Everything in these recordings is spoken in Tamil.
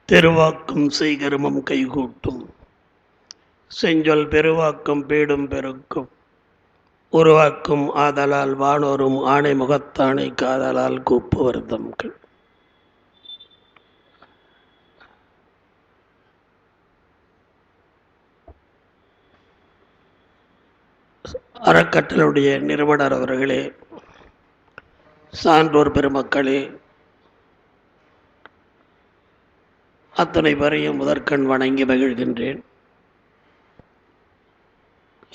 தெருவாக்கும் செய்கருமம் கைகூட்டும் செஞ்சொல் பெருவாக்கும் பேடும் பெருக்கும் உருவாக்கும் ஆதலால் வானோரும் ஆணை முகத்தானை காதலால் கூப்புவர் தம்கள். அறக்கட்டளுடைய நிறுவனர் அவர்களே, சான்றோர் பெருமக்களே, அத்தனை பேரையும் முதற்கண் வணங்கி மகிழ்கின்றேன்.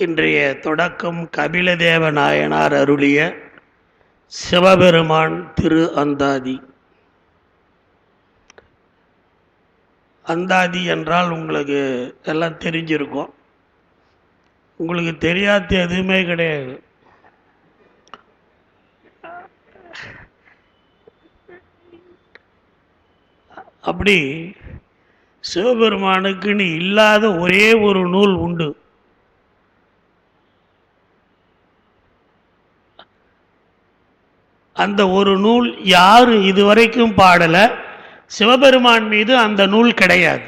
இன்றைய தொடக்கம் கபிலதேவ நாயனார் அருளிய சிவபெருமான் திரு அந்தாதி. அந்தாதி என்றால் உங்களுக்கு எல்லாம் தெரிஞ்சிருக்கும். உங்களுக்கு தெரியாத எதுவுமே கிடையாது. அப்படி சிவபெருமானுக்குன்னு இல்லாத ஒரே ஒரு நூல் உண்டு. அந்த ஒரு நூல் யாரு இதுவரைக்கும் பாடல, சிவபெருமான் மீது அந்த நூல் கிடையாது.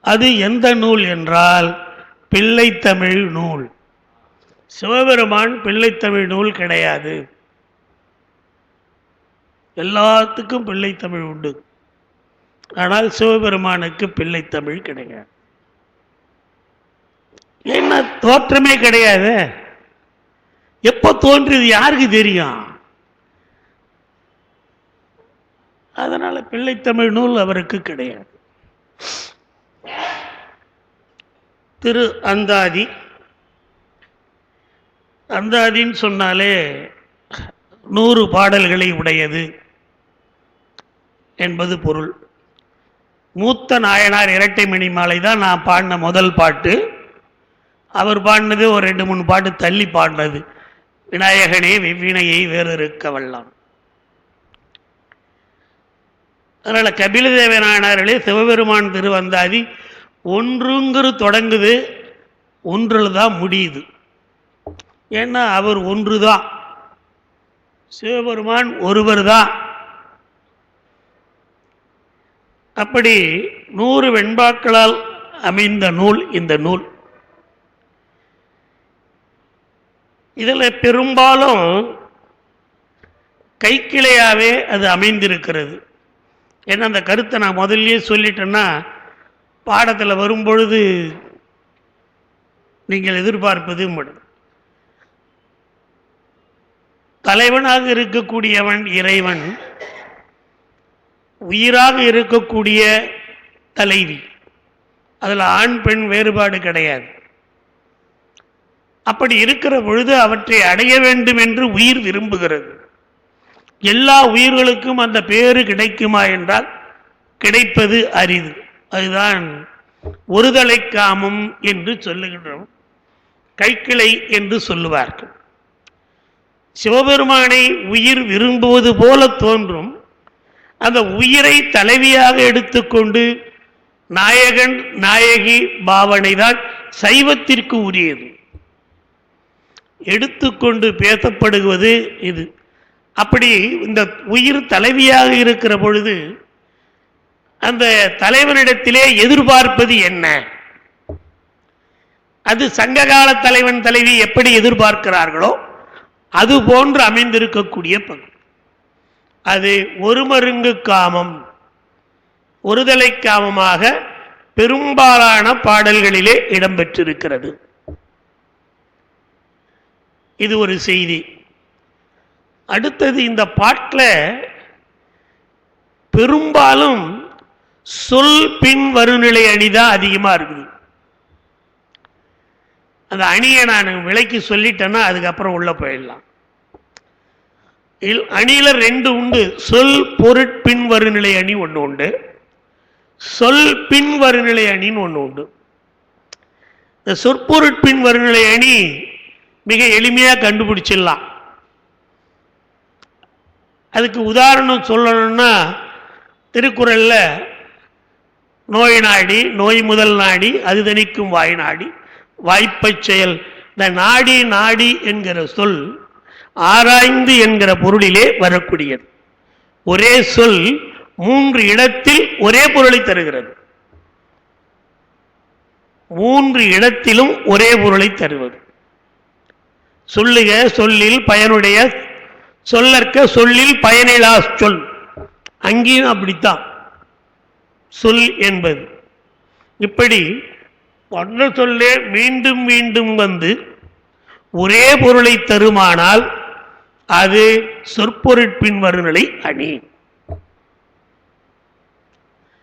அது எந்த நூல் என்றால் பிள்ளைத்தமிழ் நூல். சிவபெருமான் பிள்ளைத்தமிழ் நூல் கிடையாது. எல்லாத்துக்கும் பிள்ளைத்தமிழ் உண்டு, ஆனால் சிவபெருமானுக்கு பிள்ளைத்தமிழ் கிடையாது. என்ன தோற்றமே கிடையாது. எப்போ தோன்றியது யாருக்கு தெரியும்? அதனால பிள்ளைத்தமிழ் நூல் அவருக்கு கிடையாது. திரு அந்தாதி. அந்தாதின்னு சொன்னாலே 100 பாடல்களை உடையது என்பது பொருள். மூத்த நாயனார் இரட்டை மணி மாலை தான் நான் பாடின முதல் பாட்டு. அவர் பாடினது ஒரு 2-3 பாட்டு தள்ளி பாடினது விநாயகனே வெவ்வினையை வேறறுக்க வல்லான். அதனால கபிலதேவ நாயனார்களே சிவபெருமான் திரு அந்தாதி ஒன்றுங்கிற தொடங்குது, ஒன்றில் தான் முடியுது. ஏன்னா அவர் ஒன்று தான், சிவபெருமான் ஒருவர் தான். அப்படி 100 வெண்பாக்களால் அமைந்த நூல் இந்த நூல். இதில் பெரும்பாலும் கைக்கிளையாவே அது அமைந்திருக்கிறது. ஏன்னா அந்த கருத்தை நான் முதல்லயே சொல்லிட்டேன்னா பாடத்தில் வரும்பொழுது நீங்கள் எதிர்பார்ப்பது மட்டும். தலைவனாக இருக்கக்கூடியவன் இறைவன், உயிராக இருக்கக்கூடிய தலைவி. அதில் ஆண் பெண் வேறுபாடு கிடையாது. அப்படி இருக்கிற பொழுது அவற்றை அடைய வேண்டும் என்று உயிர் விரும்புகிறது. எல்லா உயிர்களுக்கும் அந்த பேரு கிடைக்குமா என்றால் கிடைப்பது அரிது. அதுதான் ஒருதலை காமம் என்று சொல்லுகின்றோம், கைக்கிளை என்று சொல்லுவார்கள். சிவபெருமானை உயிர் விரும்புவது போல தோன்றும். அந்த உயிரை தலைவியாக எடுத்துக்கொண்டு நாயகன் நாயகி பாவனை தான் சைவத்திற்கு உரியது. எடுத்துக்கொண்டு பேசப்படுவது இது. அப்படி இந்த உயிர் தலைவியாக இருக்கிற பொழுது அந்த தலைவனிடத்திலே எதிர்பார்ப்பது என்ன? அது சங்ககால தலைவன் தலைவி எப்படி எதிர்பார்க்கிறார்களோ அது போன்று அமைந்திருக்கக்கூடிய பங்கு. அது ஒருமருங்கு காமம், ஒருதலை காமமாக பெரும்பாலான பாடல்களிலே இடம்பெற்றிருக்கிறது. இது ஒரு செய்தி. அடுத்தது, இந்த பாட்டில் பெரும்பாலும் சொல் பின் வருநிலை அணிதான் அதிகமாக இருக்குது. அந்த அணியை நான் விலைக்கு சொல்லிட்டேன்னா அதுக்கப்புறம் உள்ள போயிடலாம். அணியில 2 உண்டு. சொல் பொருட்பின் வருநிலை அணி ஒன்று உண்டு, சொல் பின் வருநிலை அணின்னு ஒன்று உண்டு. இந்த சொற்பொருட்பின் வருநிலை அணி மிக எளிமையாக கண்டுபிடிச்சிடலாம். அதுக்கு உதாரணம் சொல்லணும்னா திருக்குறளில் நோய் நாடி, நோய் முதல் நாடி, அது தணிக்கும் வாய் நாடி, வாய்ப்பை செயல். இந்த நாடி நாடி என்கிற சொல் ஆராய்ந்து என்கிற பொருளிலே வரக்கூடியது. ஒரே சொல் 3 இடத்தில் ஒரே பொருளை தருகிறது. 3 இடத்திலும் ஒரே பொருளை தருவது. சொல்லுக சொல்லில் பயனுடைய, சொல்லற்க சொல்லில் பயனிலா சொல். அங்கேயும் அப்படித்தான் சொல் என்பது. இப்படி ஒன்ன சொல்லே மீண்டும் மீண்டும் வந்து ஒரே பொருளை தருமானால் அது சொற்பொருட்பின்வருநிலை அணி.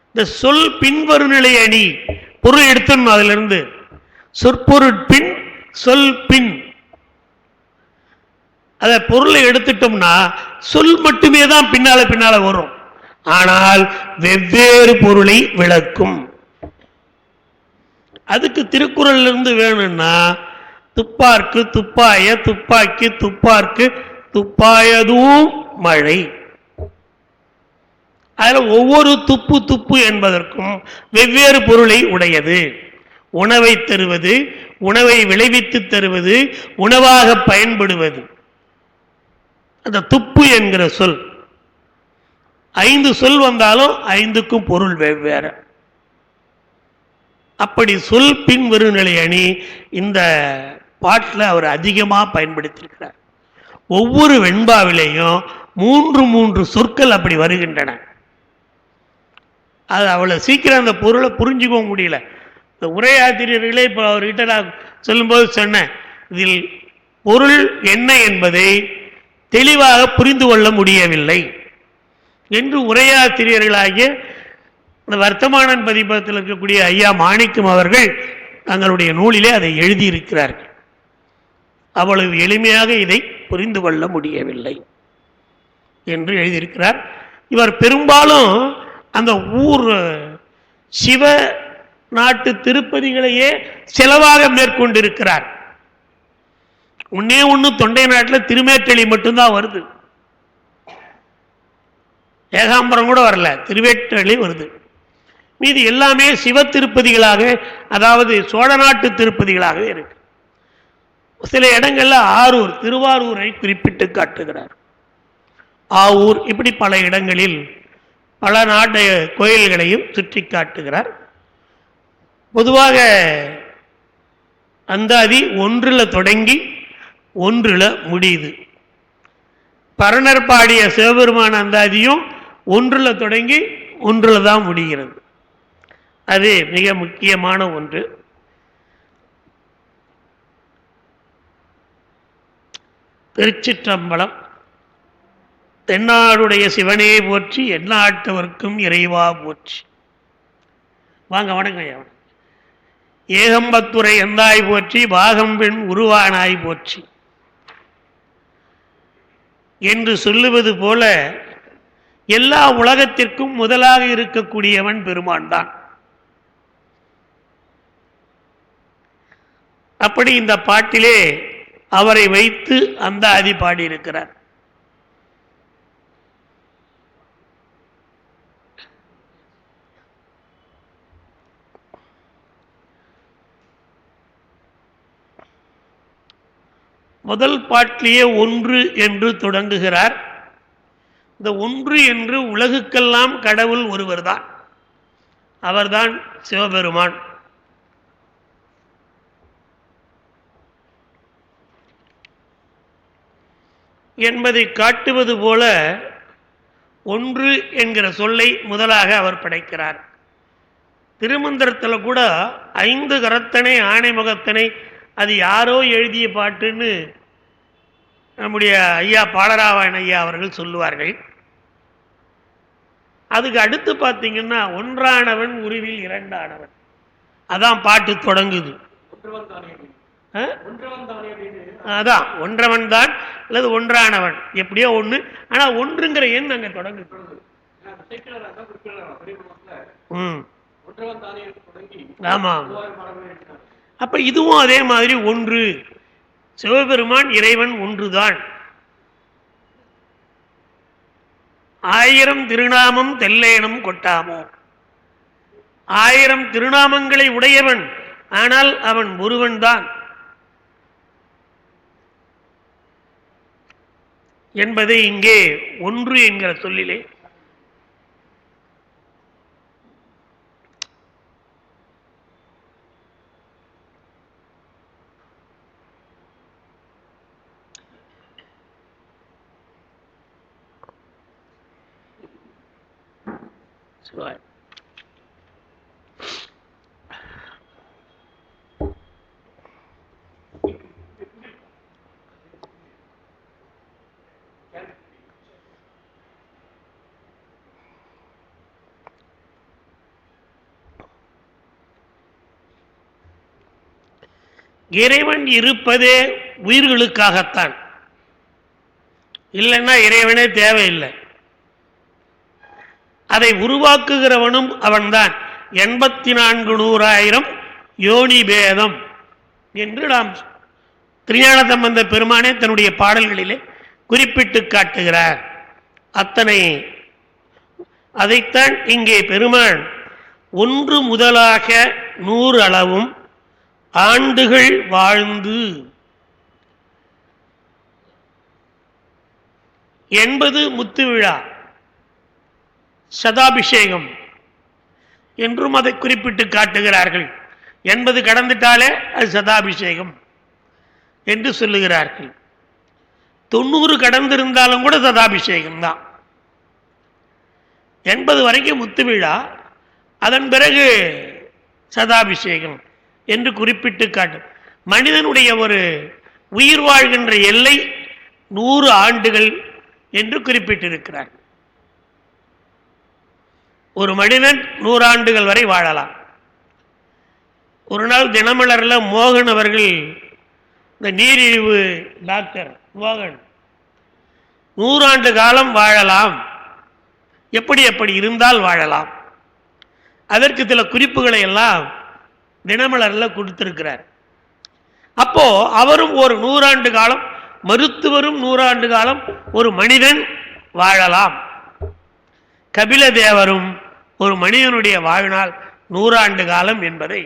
இந்த சொல் பின்வருநிலை அணி பொருள் எடுத்தோம். அதிலிருந்து சொற்பொருட்பின் சொல் பின், அத பொருளை எடுத்துட்டோம்னா சொல் மட்டுமே தான் பின்னால வரும். ஆனால் வெவ்வேறு பொருளை விளக்கும். அதுக்கு திருக்குறள் இருந்து வேணும்னா துப்பார்க்கு துப்பாய, துப்பாக்கி துப்பார்க்கு துப்பாயதும் மழை. அதில் ஒவ்வொரு துப்பு துப்பு என்பதற்கும் வெவ்வேறு பொருளை உடையது. உணவை தருவது, உணவை விளைவித்து தருவது, உணவாக பயன்படுவது. அந்த துப்பு என்கிற சொல் 5 சொல் வந்தாலும் 5க்கும் பொருள் வெவ்வேறு. அப்படி சொல் பின்வருநிலை அணி இந்த பாட்டில் அவர் அதிகமாக பயன்படுத்தியிருக்கிறார். ஒவ்வொரு வெண்பாவிலையும் 3 சொற்கள் அப்படி வருகின்றன. அது அவ்வளோ சீக்கிரம் அந்த பொருளை புரிஞ்சுக்க முடியல. இந்த உரையாசிரியர்களே இப்போ அவர்கிட்ட நான் சொல்லும்போது சொன்னேன், இதில் பொருள் என்ன என்பதை தெளிவாக புரிந்து கொள்ள முடியவில்லை என்று உரையாசிரியர்களாகிய இந்த வர்த்தமானன் பதிப்பகத்தில் இருக்கக்கூடிய ஐயா மாணிக்கம் அவர்கள் தங்களுடைய நூலிலே அதை எழுதியிருக்கிறார்கள். அவ்வளவு எளிமையாக இதை புரிந்து கொள்ள முடியவில்லை என்று எழுதியிருக்கிறார். இவர் பெரும்பாலும் அந்த ஊர் சிவ நாட்டு திருப்பதிகளையே செலவாக மேற்கொண்டிருக்கிறார். ஒண்ணு தொண்டை நாட்டில் திருமேற்றளி மட்டும்தான் வருது, ஏகாம்பரம் கூட வரல, திருவேற்றளி வருது. மீது எல்லாமே சிவ திருப்பதிகளாக, அதாவது சோழ நாட்டு திருப்பதிகளாகவே இருக்கு. சில இடங்கள்ல ஆரூர், திருவாரூரை குறிப்பிட்டு காட்டுகிறார். ஆவூர், இப்படி பல இடங்களில் பல நாட்டு கோயில்களையும் சுற்றி காட்டுகிறார். பொதுவாக அந்தாதி 1 தொடங்கி 1 முடியுது. பரணர் பாடிய சிவபெருமான அந்தாதியும் 1 தொடங்கி 1 தான் முடிகிறது. அது மிக முக்கியமான ஒன்று. திருச்சிற்றம்பலம். தென்னாடுடைய சிவனே போற்றி, எந்நாட்டவர்க்கும் இறைவா போற்றி. வாங்க, வணக்கம் ஐயா. ஏகம்பத்துரை எந்தாய் போற்றி, பாகம்பெண் உருவானாய் போற்றி என்று சொல்லுவது போல எல்லா உலகத்திற்கும் முதலாக இருக்கக்கூடியவன் பெருமான் தான். அப்படி இந்த பாட்டிலே அவரை வைத்து அந்த ஆதி பாடியிருக்கிறார். முதல் பாட்டிலேயே 1 என்று தொடங்குகிறார். இந்த 1 என்று உலகுக்கெல்லாம் கடவுள் ஒருவர் தான், அவர்தான் சிவபெருமான். என்பதை காட்டுவது போல 1 என்கிற சொல்லை முதலாக அவர் படைக்கிறார். திருமந்திரத்தில் கூட 5 கரத்தனை ஆணை முகத்தனை அது யாரோ எழுதிய பாட்டுன்னு நம்முடைய ஐயா பாலராவன் ஐயா அவர்கள் சொல்லுவார்கள். அதுக்கு அடுத்து பார்த்தீங்கன்னா ஒன்றானவன் உருவில் இரண்டானவன், அதான் பாட்டு தொடங்குது. அதான் ஒன்றவன் தான் அல்லது ஒன்றானவன், எப்படியோ ஒண்ணு. ஆனா 1ங்கிற எண் அங்க தொடங்குது. ஆமா, அப்ப இதுவும் அதே மாதிரி 1. சிவபெருமான் இறைவன் ஒன்றுதான். 1000 திருநாமம் தெல்லேனும் கொட்டாமோ, 1000 திருநாமங்களை உடையவன், ஆனால் அவன் ஒருவன் தான் என்பதை இங்கே 1 என்கிற சொல்லிலே இறைவன் இருப்பதே உயிர்களுக்காகத்தான், இல்லைன்னா இறைவனே தேவையில்லை. அதை உருவாக்குகிறவனும் அவன்தான். 84,100,000 யோனி பேதம் என்று நாம் திருஞான சம்பந்த பெருமானே தன்னுடைய பாடல்களிலே குறிப்பிட்டு காட்டுகிறார். அத்தனை அதைத்தான் இங்கே பெருமான் 1 முதலாக 100 அளவும் ஆண்டுகள் வாழ்ந்து 80 முத்து விழா சதாபிஷேகம் என்றும் அதை குறிப்பிட்டு காட்டுகிறார்கள். 80 கடந்துட்டாலே அது சதாபிஷேகம் என்று சொல்லுகிறார்கள். 90 கடந்திருந்தாலும் கூட சதாபிஷேகம் தான். 80 வரைக்கும் முத்து விழா, அதன் பிறகு சதாபிஷேகம் என்று குறிப்பிட்டு காட்டும். மனிதனுடைய ஒரு உயிர் வாழ்கின்ற எல்லை 100 ஆண்டுகள் என்று குறிப்பிட்டிருக்கிறார். ஒரு மனிதன் 100 ஆண்டுகள் வரை வாழலாம். ஒரு நாள் தினமலரில் மோகன் அவர்கள், இந்த நீரிழிவு டாக்டர் மோகன், 100 ஆண்டு காலம் வாழலாம், எப்படி எப்படி இருந்தால் வாழலாம், அதற்கு சில குறிப்புகளை எல்லாம் தினமலரில் கொடுத்திருக்கிறார். அப்போ அவரும் ஒரு 100 ஆண்டு காலம், மருத்துவரும் 100 ஆண்டு காலம் ஒரு மனிதன் வாழலாம். கபில தேவரும் ஒரு மனிதனுடைய வாழ்நாள் 100 ஆண்டு காலம் என்பதை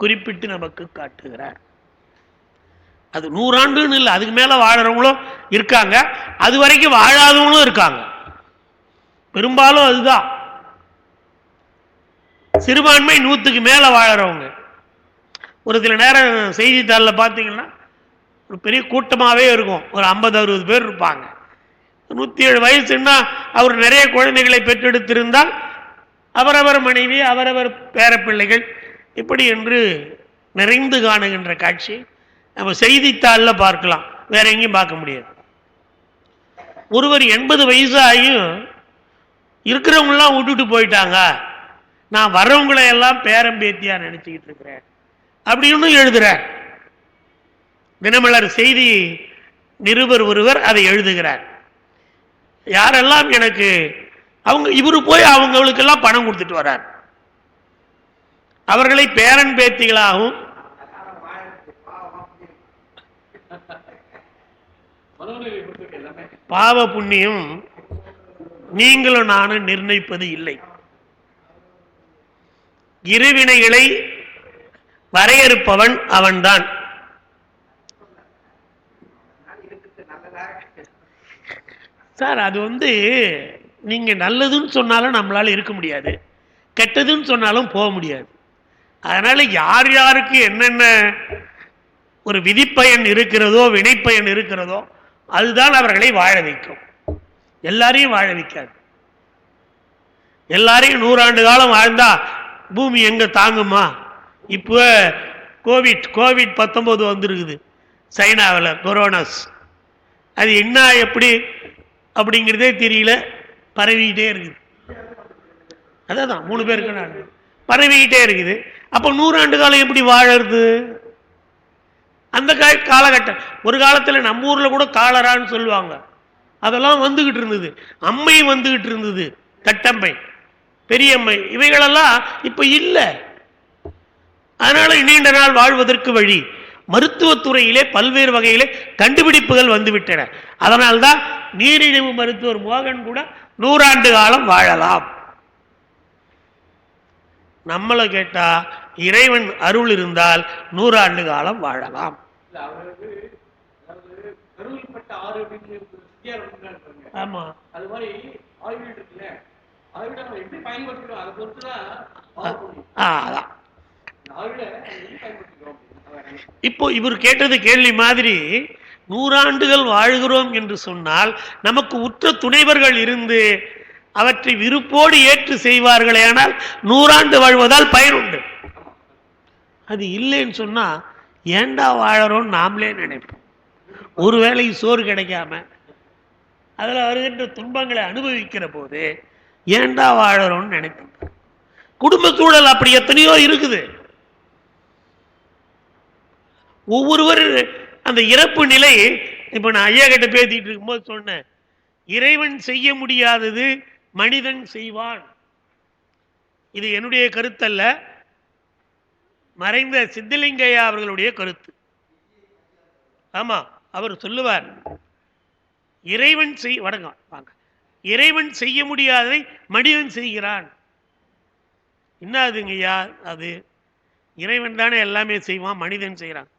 குறிப்பிட்டு நமக்கு காட்டுகிறார். அது 100 ஆண்டுன்னு இல்லை, அதுக்கு மேல வாழறவங்களும் இருக்காங்க, அது வரைக்கும் வாழாதவங்களும் இருக்காங்க. பெரும்பாலும் அதுதான் சிறுபான்மை. 100க்கு மேல வாழறவங்க ஒரு சில நேரம் செய்தித்தாளில் பார்த்தீங்கன்னா ஒரு பெரிய கூட்டமாகவே இருக்கும், ஒரு 50-60 பேர் இருப்பாங்க. 107 வயசுன்னா அவர் நிறைய குழந்தைகளை பெற்றெடுத்திருந்தால் அவரவர் மனைவி, அவரவர் பேரப்பிள்ளைகள், இப்படி என்று நிறைந்து காணுகின்ற காட்சி நம்ம செய்தித்தாளில் பார்க்கலாம், வேற எங்கேயும் பார்க்க முடியாது. ஒருவர் 80 வயசு ஆகியும் இருக்கிறவங்களாம் விட்டுட்டு போயிட்டாங்க, நான் வர்றவங்களை எல்லாம் பேரம்பேத்தியா நினைச்சுக்கிட்டு இருக்கிறேன் அப்படின்னு எழுதுறார். தினமலர் செய்தி நிருபர் ஒருவர் அதை எழுதுகிறார். யாரெல்லாம் எனக்கு அவங்க, இவரு போய் அவங்களுக்கெல்லாம் பணம் கொடுத்துட்டு வர்றார், அவர்களை பேரன் பேத்திகளாகவும் பாவ புண்ணியம் நீங்களும் நானும் நிர்ணயிப்பது இல்லை. இருவினைகளை வரையறுப்பவன் அவன்தான். சார், அது நீங்க நல்லதுன்னு சொன்னாலும் நம்மளால இருக்க முடியாது, கெட்டதுன்னு சொன்னாலும் போக முடியாது. அதனால யார் யாருக்கு என்னென்ன ஒரு விதிப்பயன் இருக்கிறதோ, வினைப்பயன் இருக்கிறதோ, அதுதான் அவர்களை வாழ வைக்கும். எல்லாரையும் வாழ வைக்காது. எல்லாரையும் 100 ஆண்டு காலம் வாழ்ந்தா பூமி எங்க தாங்குமா? இப்போ கோவிட்-19 வந்துருக்குது சைனாவில், கொரோனாஸ். அது என்ன எப்படி அப்படிங்கிறதே தெரியல, பரவிக்கிட்டே இருக்குது. அதான் 3 பேருக்கு நான் பரவிக்கிட்டே இருக்குது. அப்போ 100 ஆண்டு காலம் எப்படி வாழறது? அந்த காலகட்டம். ஒரு காலத்தில் நம்ம ஊர்ல கூட காலரான்னு சொல்லுவாங்க, அதெல்லாம் வந்துகிட்டு இருந்தது. அம்மை வந்துகிட்டு இருந்தது, தட்டம்மை, பெரியம்மை, இவைகளெல்லாம் இப்ப இல்லை. அதனால நீண்ட நாள் வாழ்வதற்கு வழி மருத்துவத்துறையிலே பல்வேறு வகையிலே கண்டுபிடிப்புகள் வந்துவிட்டன. அதனால்தான் நீரிழிவு மருத்துவர் மோகன் கூட 100 ஆண்டு காலம் வாழலாம். நம்மளை கேட்டா இறைவன் அருள் இருந்தால் 100 ஆண்டு காலம் வாழலாம். ஆமா, அது மாதிரி இப்போ இவர் கேட்டது கேள்வி மாதிரி 100 ஆண்டுகள் வாழ்கிறோம் என்று சொன்னால் நமக்கு உற்ற துணைவர்கள் இருந்து அவற்றை விருப்போடு ஏற்று செய்வார்களே ஆனால் 100 ஆண்டு வாழ்வதால் பயனுண்டு. அது இல்லைன்னு சொன்னா ஏண்டா வாழறோம் நாமளே நினைப்போம். ஒருவேளை சோறு கிடைக்காம அதில் வருகின்ற துன்பங்களை அனுபவிக்கிற போது ஏண்டா வாழறோம்னு நினைப்போம். குடும்ப சூழல் அப்படி எத்தனையோ இருக்குது. ஒவ்வொருவர் அந்த இறப்பு நிலை, இப்ப நான் ஐயா கிட்ட பேசிட்டு இருக்கும்போது சொன்னேன், இறைவன் செய்ய முடியாதது மனிதன் செய்வான். இது என்னுடைய கருத்தல்ல, மறைந்த சித்தலிங்கையா அவர்களுடைய கருத்து. ஆமா, அவர் சொல்லுவார், இறைவன் வாங்க, இறைவன் செய்ய முடியாததை மனிதன் செய்கிறான். என்னதுங்கய்யா அது? இறைவன் தானே எல்லாமே செய்வான், மனிதன் செய்கிறான்.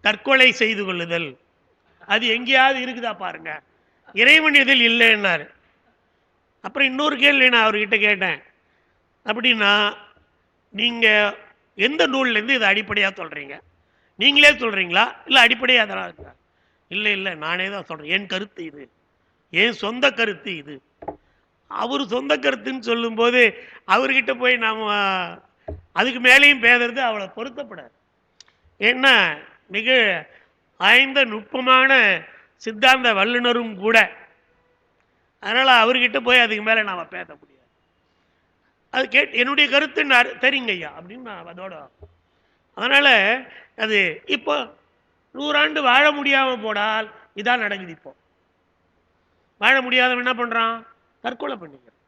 தற்கொலை செய்து கொள்ளுதல் அது எங்கேயாவது இருக்குதா பாருங்க. இறைவன் இதில் இல்லைன்னாரு. அப்புறம் இன்னொரு கேள்வி நான் அவர்கிட்ட கேட்டேன், அப்படின்னா நீங்க எந்த நூல்லேருந்து இதை அடிப்படையாக சொல்றீங்க? நீங்களே சொல்றீங்களா இல்லை அடிப்படையாக அதெல்லாம் இருக்கா? இல்லை இல்லை, நானே தான் சொல்றேன், என் கருத்து இது, என் சொந்த கருத்து இது. அவர் சொந்த கருத்துன்னு சொல்லும்போது அவர்கிட்ட போய் நாம் அதுக்கு மேலேயும் பேசுறது அவளை பொருத்தப்படாது. ஏன்னா மிக ஆய்ந்த நுட்பமான சித்தாந்த வல்லுநரும் கூட. அதனால் அவர்கிட்ட போய் அதுக்கு மேலே நாம் பேச முடியாது. அது என்னுடைய கருத்து தெரியுங்க ஐயா அப்படின்னு நான் அதோட. அதனால் அது இப்போ 100 ஆண்டு வாழ முடியாமல் போனால் இதான் நடக்குது. இப்போ வாழ முடியாதவன் என்ன பண்ணுறான்? தற்கொலை பண்ணிக்கிறான்.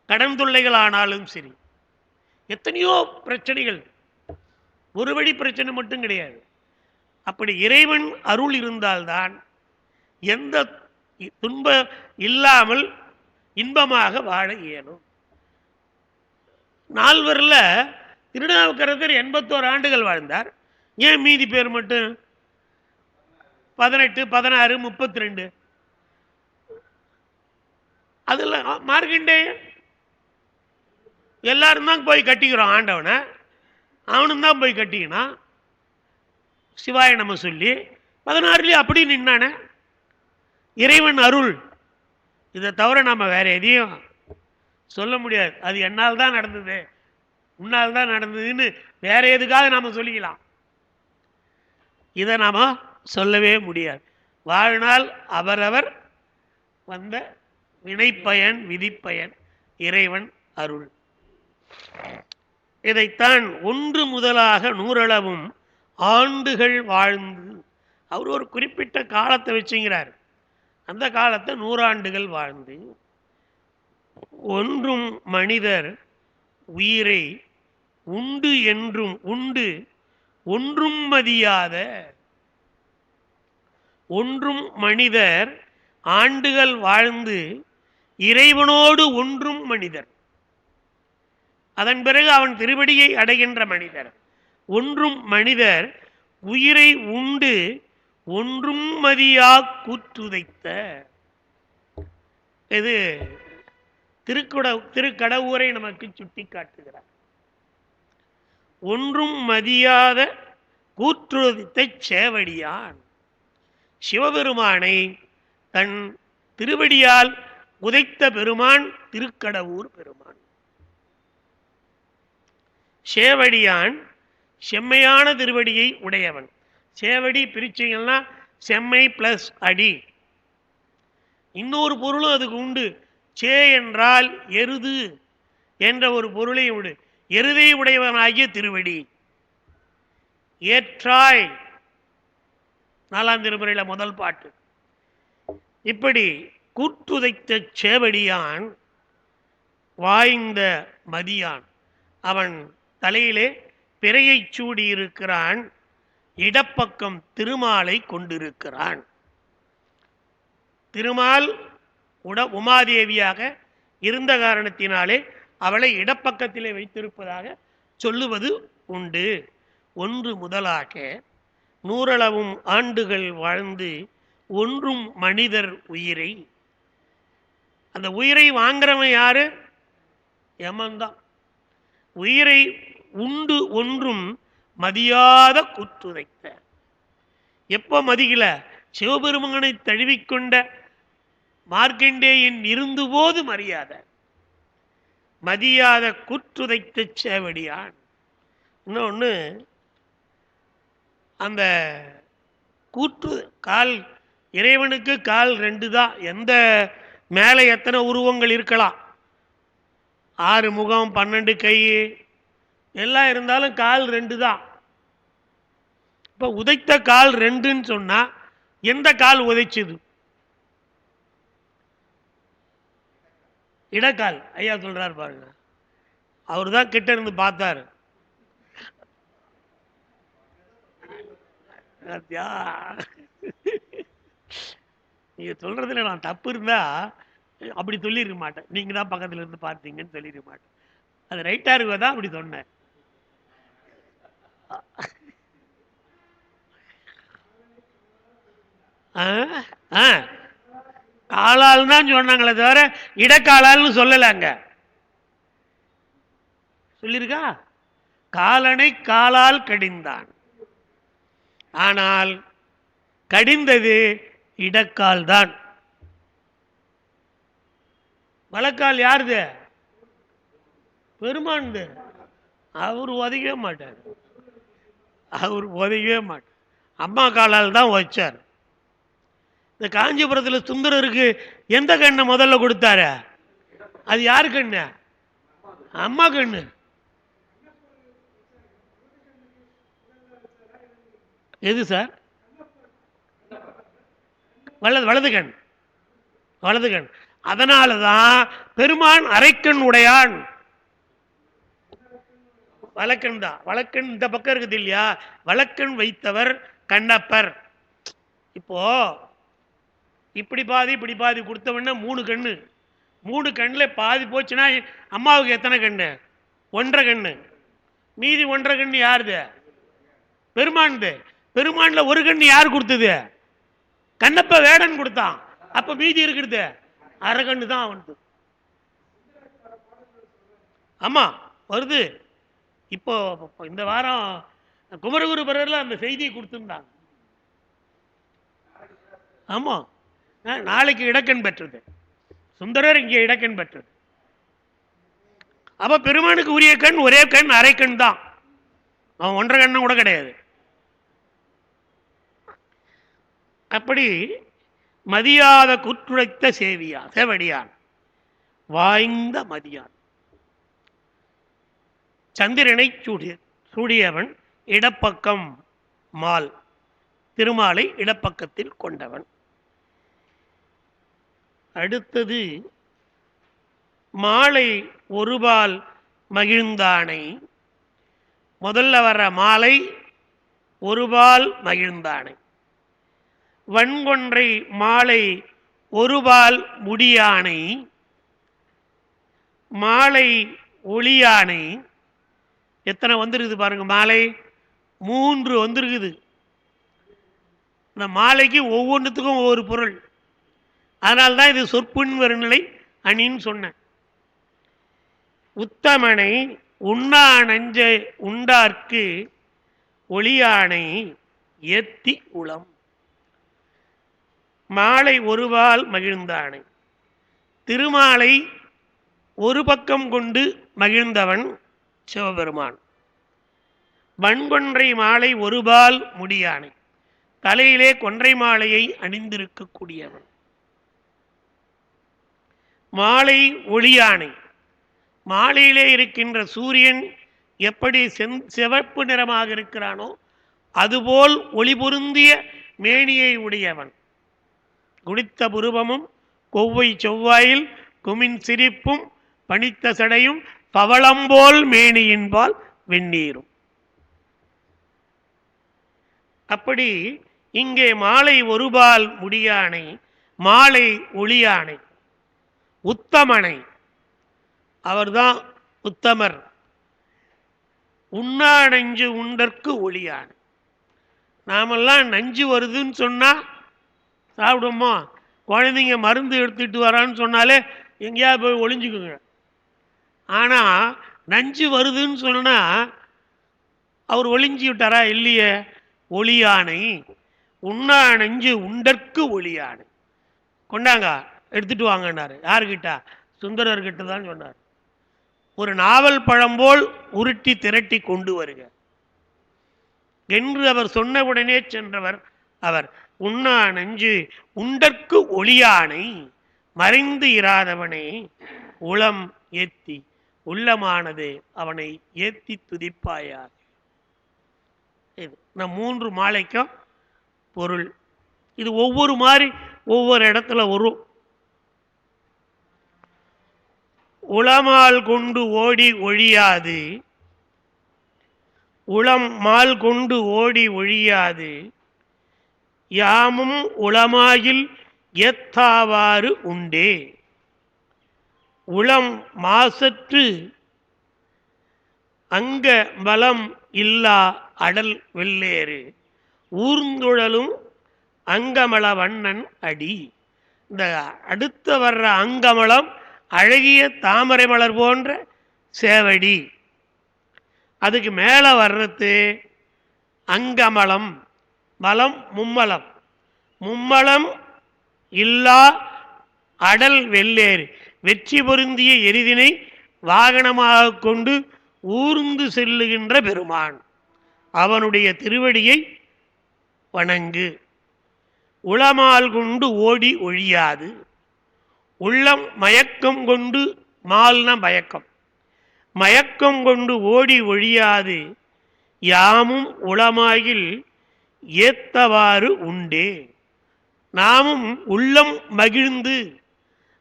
கடன் தொல்லைகள் ஆனாலும் சரி, எத்தனையோ பிரச்சனைகள், ஒரு வழி பிரச்சனை மட்டும் கிடையாது. அப்படி இறைவன் அருள் இருந்தால்தான் எந்த துன்பம் இல்லாமல் இன்பமாக வாழ இயலும். 4 திருநாவுக்கரசர் 81 ஆண்டுகள் வாழ்ந்தார். ஏன் மீதி பேர் மட்டும் 18, 16, 32? அதுல மார்க்கண்டேயன் எல்லாரும் தான் போய் கட்டிக்கிறோம் ஆண்டவனை, அவனும் தான் போய் கட்டிக்கினான். சிவாய நம்ம சொல்லி 16 அப்படி நின்னானே. இறைவன் அருள், இதை தவிர நம்ம வேற எதையும் சொல்ல முடியாது. அது என்னால் தான் நடந்தது, உன்னால் தான் நடந்ததுன்னு வேற எதுக்காக நாம சொல்லிக்கலாம். இதை நாம சொல்லவே முடியாது. வாழ்நாள் அவரவர் வந்த வினைப்பயன் விதிப்பயன் இறைவன் அருள். இதைத்தான் ஒன்று முதலாக 100 ஆண்டுகள் வாழ்ந்து, அவர் ஒரு குறிப்பிட்ட காலத்தை வச்சுங்கிறார். அந்த காலத்தை 100 ஆண்டுகள் வாழ்ந்து ஒன்றும் மனிதர் உயிரை உண்டு என்றும் உண்டு ஒன்றும் மதியாத, ஒன்றும் மனிதர் ஆண்டுகள் வாழ்ந்து இறைவனோடு ஒன்றும் மனிதர், அதன் பிறகு அவன் திருவடியை அடைகின்ற மனிதர். ஒன்றும் மனிதர் உயிரை உண்டு ஒன்றும் மதியா கூற்றுதைத்த. இது திருக்கடவுரை நமக்கு சுட்டி காட்டுகிறார். ஒன்றும் மதியாத கூற்றுதைத்த சேவடியான், சிவபெருமானை தன் திருவடியால் உதைத்த பெருமான் திருக்கடவுர் பெருமான். சேவடியான் செம்மையான திருவடியை உடையவன். சேவடி பிரிச்சிங்கன்னா செம்மை பிளஸ் அடி. இன்னொரு பொருளும் அதுக்கு உண்டு. சே என்றால் எருது என்ற ஒரு பொருளை உண்டு. எருதை உடையவனாகிய திருவடி. ஏற்றாய் 4ஆம் திருமுறையில் முதல் பாட்டு. இப்படி கூற்றுதைத்த சேவடியான் வாய்ந்த மதியான், அவன் தலையிலே பிறையை சூடியிருக்கிறான், இடப்பக்கம் திருமாலை கொண்டிருக்கிறான். திருமால் உமாதேவியாக இருந்த காரணத்தினாலே அவளை இடப்பக்கத்திலே வைத்திருப்பதாக சொல்லுவது உண்டு. ஒன்று முதலாக 100 ஆண்டுகள் வாழ்ந்து ஒன்றும் மனிதர் உயிரை, அந்த உயிரை வாங்குறவன் யாரு? யமன்தான். உயிரை உண்டு ஒன்றும் மதியாத கூற்றுதைத்த. எப்போ மதிக்கல? சிவபெருமானை தழுவிக்கொண்ட மார்க்கண்டேயன் இருந்தபோது மரியாதை, மதியாத கூற்றுதைத்த சேவடியான். இன்னொன்று, அந்த கூற்று கால், இறைவனுக்கு கால் 2 தான். எந்த மேலே எத்தனை உருவங்கள் இருக்கலாம், 6 முகம் 12 கை எல்லாம் இருந்தாலும் கால் 2 தான். இப்போ உதைத்த கால் 2ன்னு சொன்னா எந்த கால் உதைச்சது? இடக்கால். ஐயா சொல்றாரு பாருங்க, அவர் தான் கிட்ட இருந்து பார்த்தாரு. நீங்க சொல்றதுல நான் தப்பு இருந்தா அப்படி சொல்லிருக்க மாட்டேன், நீங்க தான் பக்கத்துல இருந்து பார்த்தீங்கன்னு சொல்லிருக்க மாட்டேன். அது ரைட்டா இருக்குதான் அப்படி சொன்னேன். காலால் தான் சொன்னாங்களே தவிர இடக்காலால்னு சொல்லலாங்க. சொல்லிருக்கா? காலனை காலால் கடிந்தான், ஆனால் கடிந்தது இடக்கால் தான். வலக்கால் யாருது? பெருமான். அவர் உதைக்கவே மாட்டார், அவர் உதைக்கவே மாட்டார். அம்மா காலால் தான் வச்சார். இந்த காஞ்சிபுரத்தில் சுந்தரருக்கு எந்த கண்ணை முதல்ல கொடுத்தாரு? அது யாரு கண்ணு? அம்மா கண்ணு. எது சார்? வலது கண், வலது கண். அதனாலதான் பெருமான் அரைக்கண் உடையான். வலக்கண் தான். வலக்கண் இந்த பக்கம் இருக்குது இல்லையா, வலக்கண் வைத்தவர் கண்ணப்பர். இப்போ இப்படி பாதி இப்படி பாதி கொடுத்தவன 3 கண்ணு. 3 கண்ணில் பாதி போச்சுன்னா அம்மாவுக்கு எத்தனை கண்ணு? 1.5 கண்ணு. மீதி 1.5 கண்ணு யாருது? பெருமானது. பெருமான்ல 1 கண்ணு யார் கொடுத்தது? கண்ணப்ப வேடன் கொடுத்தான். அப்ப மீதி இருக்கிறது 1/2 கண்ணு தான் அவனுக்கு. ஆமா வருது. இப்போ இந்த வாரம் குமரகுரு பரவரில் அந்த செய்தியை கொடுத்துருந்தாங்க. ஆமா, நாளைக்கு இடக்கண் பெற்றது. சுந்தரர் இங்கே இடக்கண் பெற்றது. அப்ப பெருமானுக்கு உரிய கண் ஒரே கண், அரை கண் தான். அவன் 1.5 கண்ணு கூட கிடையாது. அப்படி மதியாத குற்றுழைத்த சேவடியான், வாய்ந்த மதியான், சந்திரனை சூடியவன், இடப்பக்கம் மால், திருமாலை இடப்பக்கத்தில் கொண்டவன். அடுத்தது மாலை ஒருபால் மகிழ்ந்தானை. முதல்ல வர்ற மாலை ஒருபால் மகிழ்ந்தானை. வன்கொன்றை மாலை ஒருபால் முடியானை, மாலை ஒளியானை. எத்தனை வந்துருக்குது பாருங்க, மாலை 3 வந்துருக்குது. இந்த மாலைக்கு ஒவ்வொன்றுத்துக்கும் ஒவ்வொரு பொருள். அதனால்தான் இது சொற்புண் வருநிலை அணின்னு சொன்னேன். உத்தமனை உண்ணா நஞ்ச உண்டார்க்கு ஒளியானை ஏத்தி உளம். மாலை ஒருபால் மகிழ்ந்தானை, திருமாலை ஒரு பக்கம் கொண்டு மகிழ்ந்தவன் சிவபெருமான். வன்கொன்றை மாலை ஒருபால் முடியானை, தலையிலே கொன்றை மாலையை அணிந்திருக்கக்கூடியவன். மாலை ஒளியானை, மாலையிலே இருக்கின்ற சூரியன் எப்படி சிவப்பு நிறமாக இருக்கிறானோ அதுபோல் ஒளி பொருந்திய மேனியை உடையவன். குடித்த புருவமும் கொவ்வை செவ்வாயில் குமின் சிரிப்பும் பணித்த சடையும் பவளம்போல் மேனியின்பால் வெந்நீரும். அப்படி இங்கே மாலை ஒருபால் முடியானை, மாலை ஒளியானை, உத்தமனை, அவர்தான் உத்தமர். உண்ணா நஞ்சு உண்டற்கு ஒளியானை. நாமெல்லாம் நஞ்சு வருதுன்னு சொன்னா சாப்பிடுவோமா? குழந்தைங்க மருந்து எடுத்துட்டு வரான்னு சொன்னாலே எங்கேயா போய் ஒளிஞ்சுக்குங்க. ஆனா நஞ்சு வருதுன்னு சொன்னா அவர் ஒளிஞ்சு விட்டாரா? இல்லையே. ஒளியானை, உண்ணா நஞ்சு உண்டற்கு ஒளியானை. கொண்டாங்க, எடுத்துட்டு வாங்கினார். யாருக்கிட்ட? சுந்தரர்கிட்ட தான் சொன்னார். ஒரு நாவல் பழம்போல் உருட்டி திரட்டி கொண்டு வருக என்று அவர் சொன்ன உடனே சென்றவர் அவர். உண்ணா நெஞ்சு உண்டற்கு ஒளியானை மறைந்து இராதவனே உளம் ஏத்தி உள்ளமானது அவனை ஏத்தி துதிப்பாயாக. இது நம் 3 மாலைக்கும் பொருள். இது ஒவ்வொரு மாதிரி ஒவ்வொரு இடத்துல வரும். உளமால் கொண்டு ஓடி ஒழியாது, உளம் மால் கொண்டு ஓடி ஒழியாது, யாமும் உளமாயில் ஏத்தாவாறு உண்டே. உளம் மாசற்று அங்க பலம் இல்லா அடல் வெள்ளேறு ஊர்ந்துழலும் அங்கமள வண்ணன் அடி. இந்த அடுத்த வர்ற அங்கமளம் அழகிய தாமரை மலர் போன்ற சேவடி. அதுக்கு மேலே வர்றது அங்கமளம். மலம் மும்மலம். மும்மலம் இல்லா அடல் வெள்ளேறு வெற்றி பொருந்திய எரிதினை வாகனமாக கொண்டு ஊர்ந்து செல்லுகின்ற பெருமான். அவனுடைய திருவடியை வணங்கு. உளமால் கொண்டு ஓடி ஒழியாது. உள்ளம் மயக்கம் கொண்டு, மால்ன மயக்கம், மயக்கம் கொண்டு ஓடி ஒழியாது, யாமும் உளமாகில் ஏத்தவாறு உண்டே. நாமும் உள்ளம் மகிழ்ந்து,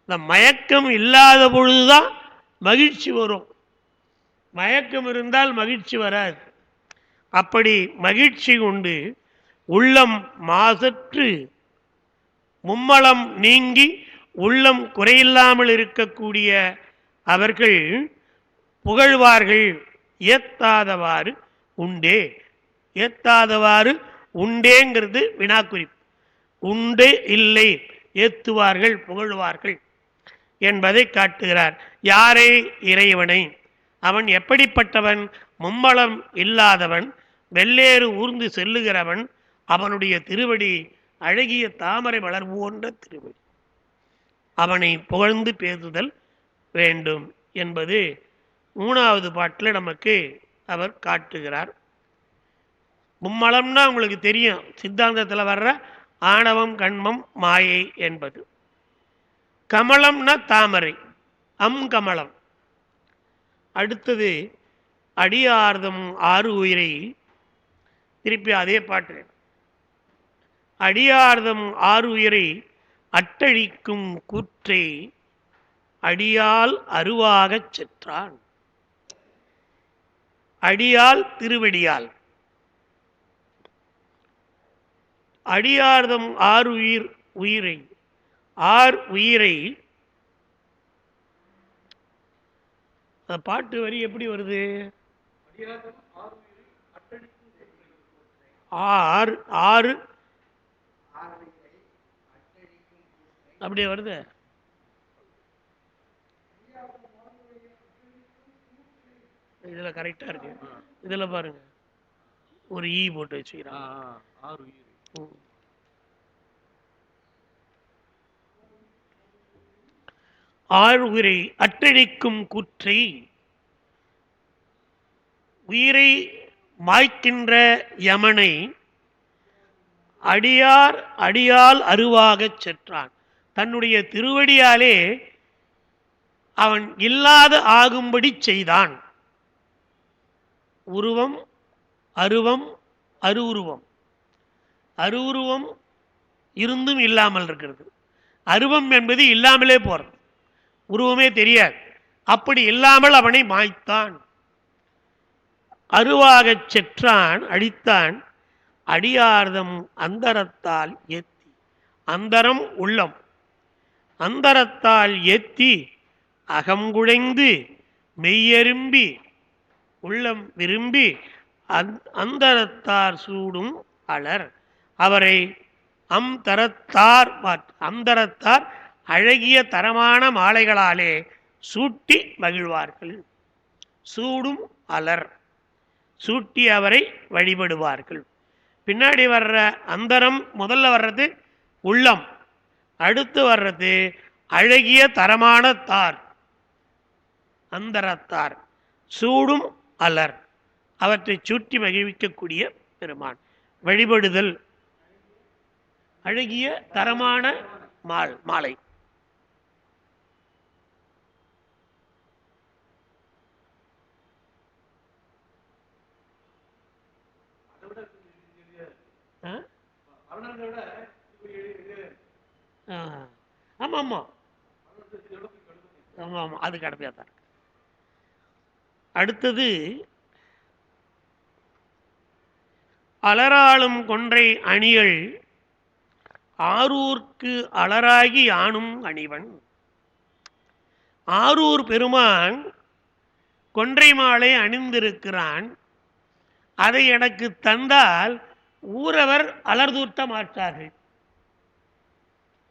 இந்த மயக்கம் இல்லாத பொழுதுதான் மகிழ்ச்சி வரும். மயக்கம் இருந்தால் மகிழ்ச்சி வராது. அப்படி மகிழ்ச்சி கொண்டு உள்ளம் மாசற்று மும்மலம் நீங்கி உள்ளம் குறையில்லாமல் இருக்கக்கூடிய அவர்கள் புகழ்வார்கள். ஏத்தாதவாறு உண்டே. ஏத்தாதவாறு உண்டேங்கிறது வினாக்குறிப்பு. உண்டு இல்லை, ஏத்துவார்கள், புகழ்வார்கள் என்பதை காட்டுகிறார். யாரை? இறைவனை. அவன் எப்படிப்பட்டவன்? மும்மலம் இல்லாதவன், வெள்ளேறு ஊர்ந்து செல்லுகிறவன். அவனுடைய திருவடி அழகிய தாமரை மலர் போன்ற திருவடி. அவனை புகழ்ந்து பேசுதல் வேண்டும் என்பது 3வது பாட்டில் நமக்கு அவர் காட்டுகிறார். மும்மலம்னா உங்களுக்கு தெரியும், சித்தாந்தத்தில் வர்ற ஆணவம் கண்மம் மாயை என்பது. கமலம்னா தாமரை, கமலம். அடுத்தது அடியார்தம் 6 உயிரை. திருப்பி அதே பாட்டு. அடியார்தம் 6 உயிரை அட்டழிக்கும் கூற்றை அடியால் அருவாகச் செற்றான். அடியால் திருவடியால். அடியார்தம் 6 உயிரை 6 உயிரை. பாட்டு வரி எப்படி வருது? 6 அப்படியே வருது. இதுல கரெக்டா இருக்கு. இதுல பாருங்க, ஒரு ஈ போட்டு வச்சுக்கிறான். 6 உயிரை அட்டழிக்கும் கூற்றை, உயிரை மாய்க்கின்ற யமனை அடியால் அருவாகச் செற்றான். தன்னுடைய திருவடியாலே அவன் இல்லாத ஆகும்படி செய்தான். உருவம், அருவம், அருவுருவம். அருவுருவம் இருந்தும் இல்லாமல் இருக்கிறது. அருவம் என்பது இல்லாமலே போறது, உருவமே தெரியாது. அப்படி இல்லாமல் அவனை மாய்த்தான். அருவாகச் செற்றான், அழித்தான். அடியார்தம் அந்தரத்தால் ஏத்தி. அந்தரம் உள்ளம். அந்தரத்தால் ஏத்தி அகங்குழைந்து மெய்யரும்பி உள்ளம் விரும்பி அந்தரத்தார் சூடும் அலர். அவரை அந்தரத்தார் அழகிய தரமான மாலைகளாலே சூட்டி மகிழ்வார்கள். சூடும் அலர், சூட்டி அவரை வழிபடுவார்கள். பின்னாடி வர்ற அந்தரம் முதல்ல வர்றது உள்ளம், அடுத்து வர்றது அழகிய தரமான தார், அந்தரத்தார், சூடும் அலர், அவற்றை சுற்றி மகிழ்விக்கக்கூடிய பெருமான். வழிபடுதல் அழகிய தரமான மாலை. ஆமா ஆமா ஆமா ஆமா, அது கடமையா தான். அடுத்தது அலராளும் கொன்றை அணிகள் ஆரூர்க்கு அலராகி யானும் அணிவன். ஆரூர் பெருமான் கொன்றை மாலை அணிந்திருக்கிறான். அதை எனக்கு தந்தால் ஊரவர் அலர்தூட்ட மாட்டார்கள்.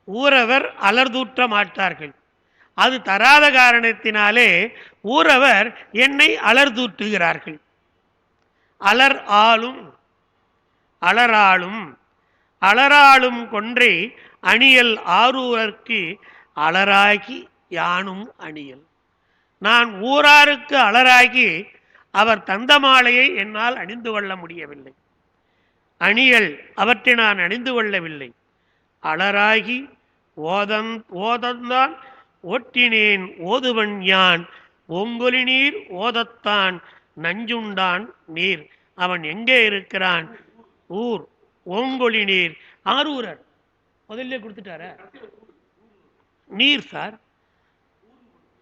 ஊரவர் அலர்தூட்ட மாட்டார்கள். அது தராத காரணத்தினாலே ஊரவர் என்னை அலர்தூட்டுகிறார்கள். அலர் ஆளும் அலராளும் அலராளும் கொன்றை அணியல் ஆரூரர்க்கு அலராகி யானும் அணியல். நான் ஊராருக்கு அலராகி அவர் தந்த மாலையை என்னால் அணிந்து கொள்ள முடியவில்லை. அணியல் அவற்றை நான் அணிந்து கொள்ளவில்லை. அலராகி ஓதந்தான் ஓட்டினேன் ஓதுவன் யான் ஓங்கொலி நீர் ஓதத்தான் நஞ்சுண்டான் நீர். அவன் எங்கே இருக்கிறான்? ஊர் ஓங்கொலி நீர். ஆரூரர் முதல்ல கொடுத்துட்டார நீர் சார்,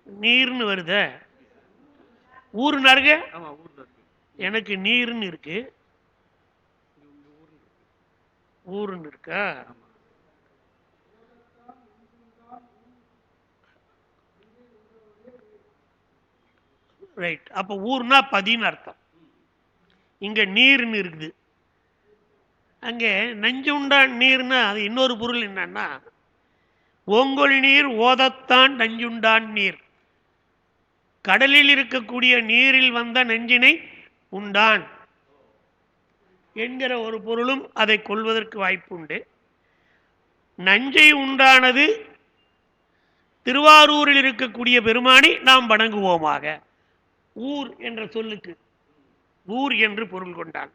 நீர்னு வருத. ஊருனாருங்க, எனக்கு நீர்னு இருக்கு, ஊருன்னு இருக்கா? ரைட். அப்ப ஊர்னா பதின்னு அர்த்தம். இங்க நீர்னு இருக்குது. அங்கே நஞ்சு உண்டான் நீர்னா அது இன்னொரு பொருள் என்னன்னா, ஓங்கொழி நீர் ஓதத்தான் நஞ்சுண்டான் நீர். கடலில் இருக்கக்கூடிய நீரில் வந்த நஞ்சினை உண்டான் என்கிற ஒரு பொருளும் அதை கொள்வதற்கு வாய்ப்புண்டு. நஞ்சை உண்டானது திருவாரூரில் இருக்கக்கூடிய பெருமானை நாம் வணங்குவோமாக. ஊர் என்ற சொல்லுக்கு ஊர் என்று பொருள் கொண்டான்.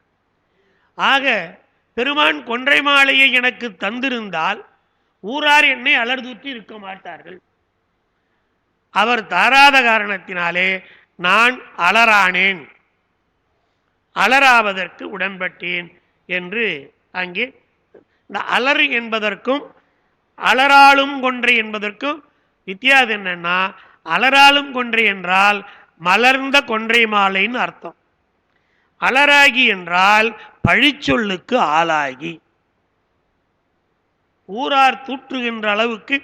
ஆக பெருமான் கொன்றை மாலையை எனக்கு தந்திருந்தால் ஊரார் என்னை அலர்தூற்றி இருக்க மாட்டார்கள். அவர் தாராத காரணத்தினாலே நான் அலரானேன், அலராவதற்கு உடன்பட்டேன் என்று அங்கே இந்த அலர் என்பதற்கும் அலராளும் கொன்றை என்பதற்கும் வித்தியாசம் என்னன்னா, அலராளும் கொன்றை என்றால் மலர்ந்த கொன்றை மாலைன்னு அர்த்தம். அலராகி என்றால் பழிச்சொல்லுக்கு ஆளாகி, ஊரார் தூற்றுகின்ற அளவுக்கு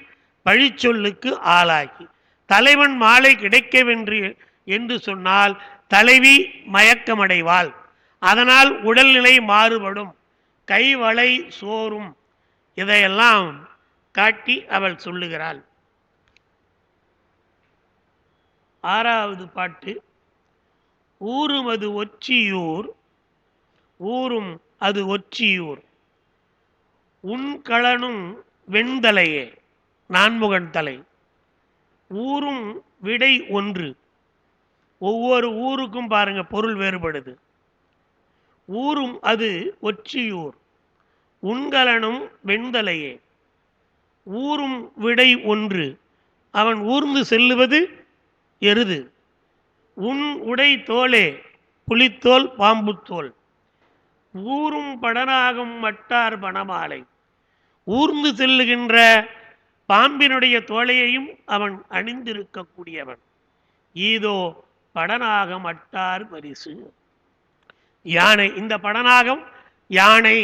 பழிச்சொல்லுக்கு ஆளாகி. தலைவன் மாலை கிடைக்கவென்று என்று சொன்னால் தலைவி மயக்கமடைவாள். அதனால் உடல்நிலை மாறுபடும், கைவளை சோறும். இதையெல்லாம் காட்டி அவள் சொல்லுகிறாள். ஆறாவது பாட்டு. ஊரும் அது ஒற்றியூர், ஊரும் அது ஒற்றியூர், உண்களனும் வெண்தலையே, நான்முகன் தலை. ஊரும் விடை ஒன்று. ஒவ்வொரு ஊருக்கும் பாருங்க பொருள் வேறுபடுது. ஊரும் அது ஒற்றியூர், உண்கலனும் வெண்தலையே. ஊரும் விடை ஒன்று. அவன் ஊர்ந்து செல்லுவது எருது. உன் உடை தோலே, புலித்தோல் பாம்புத்தோல். ஊரும் படனாகும் மட்டார் பணமாலை. ஊர்ந்து செல்லுகின்ற பாம்பினுடைய தோலையையும் அவன் அணிந்திருக்கக்கூடியவன். ஈதோ படனாக மட்டார் பரிசு. யானை, இந்த படனாகம் யானை,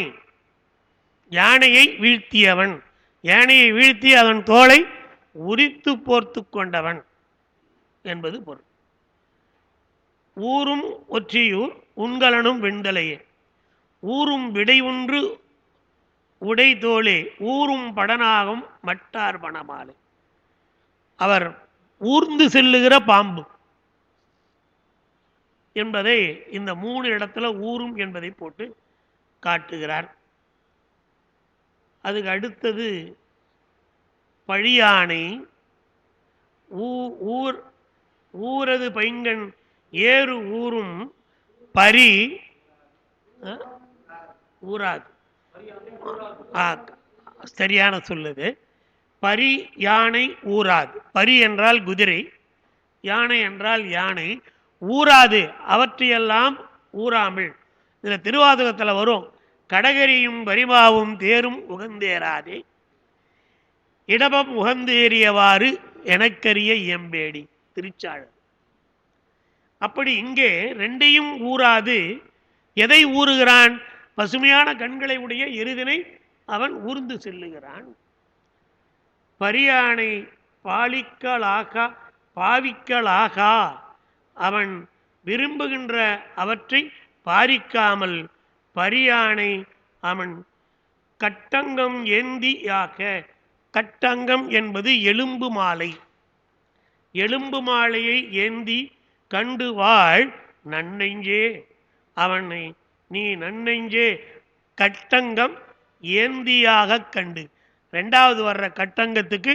யானையை வீழ்த்தியவன், யானையை வீழ்த்தி அதன் தோலை உரித்து போர்த்து கொண்டவன் என்பது பொருள். ஊரும் ஒற்றியூர், உண்கலனும் வெண்தலையே. ஊரும் விடை ஒன்று உடை தோளே, ஊரும் படனாகும் மட்டார் பணமாலை. அவர் ஊர்ந்து செல்லுகிற பாம்பு என்பதை இந்த 3 இடத்துல ஊரும் என்பதை போட்டு காட்டுகிறார். அதுக்கு அடுத்தது பழியானை, ஊர் ஊரது பைங்கண் ஏறு ஊரும் பரி ஊராது. சரியான சொல்லுது. பரி யானை ஊராது. பரி என்றால் குதிரை, யானை என்றால் யானை. ஊராது அவற்றையெல்லாம் ஊராமல். இதில் திருவாசகத்தில் வரும், கடகரியும் பரிமாவும் தேரும் உகந்தேராதே இடபம் உகந்தேறியவாறு எனக்கரிய இயம்பேடி திருச்சாழர். அப்படி இங்கே ரெண்டையும் ஊராது. எதை ஊறுகிறான்? பசுமையான கண்களை உடைய எருதினை அவன் ஊர்ந்து செல்லுகிறான். பரியானை பாலிக்கலாகா பாவிக்கலாகா, அவன் விரும்புகின்ற அவற்றை பாரிக்காமல் பரியானை அவன் கட்டங்கம் ஏந்தியாக. கட்டங்கம் என்பது எலும்பு மாலை. எலும்பு மாலையை ஏந்தி கண்டு வாழ் நன்னெஞ்சே, அவனை நீ நன்னெஞ்சே கட்டங்கம் ஏந்தியாக கண்டு. ரெண்டாவது வர்ற கட்டங்கத்துக்கு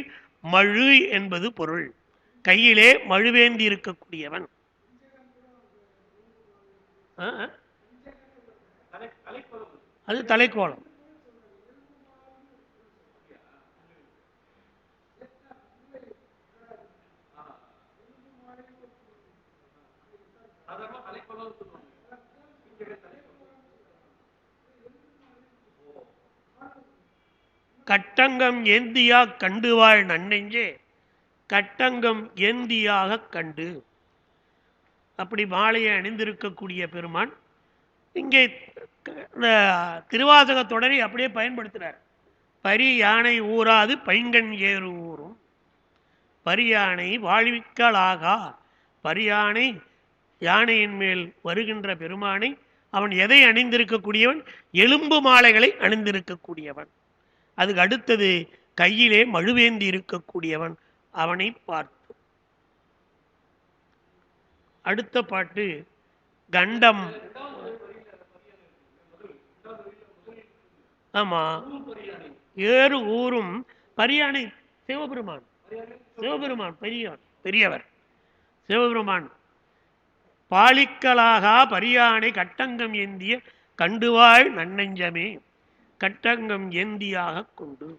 மழு என்பது பொருள். கையிலே மழுவேந்தி இருக்கக்கூடியவன். அது தலைக்கோலம். கட்டங்கம் ஏந்தியா கண்டுவாள் நன்னெஞ்சே, கட்டங்கம் ஏந்தியாக கண்டு. அப்படி மாலையை அணிந்திருக்கக்கூடிய பெருமான் இங்கே திருவாசக தொடரை அப்படியே பயன்படுத்துகிறார். பரி யானை ஊராது பைங்கண் ஏறு ஊரும். பரியானை வாழ்விக்கலாகா. பரியானை யானையின் மேல் வருகின்ற பெருமானை அவன் எதை அணிந்திருக்கக்கூடியவன்? எலும்பு மாலைகளை அணிந்திருக்கக்கூடியவன். அதுக்கு அடுத்தது கையிலே மழுவேந்தி இருக்கக்கூடியவன். அவனை பார்த்து அடுத்த பாட்டு கண்டம். ஆமா, ஏறு ஊரும் பரியானை சிவபெருமான். சிவபெருமான் பெரியவர் சிவபெருமான். பாலிக்கலாகா பரியானை கட்டங்கம் ஏந்திய கண்டுவாள் நன்னெஞ்சமே, கட்டங்கம் ஏந்தியாக கொண்டு.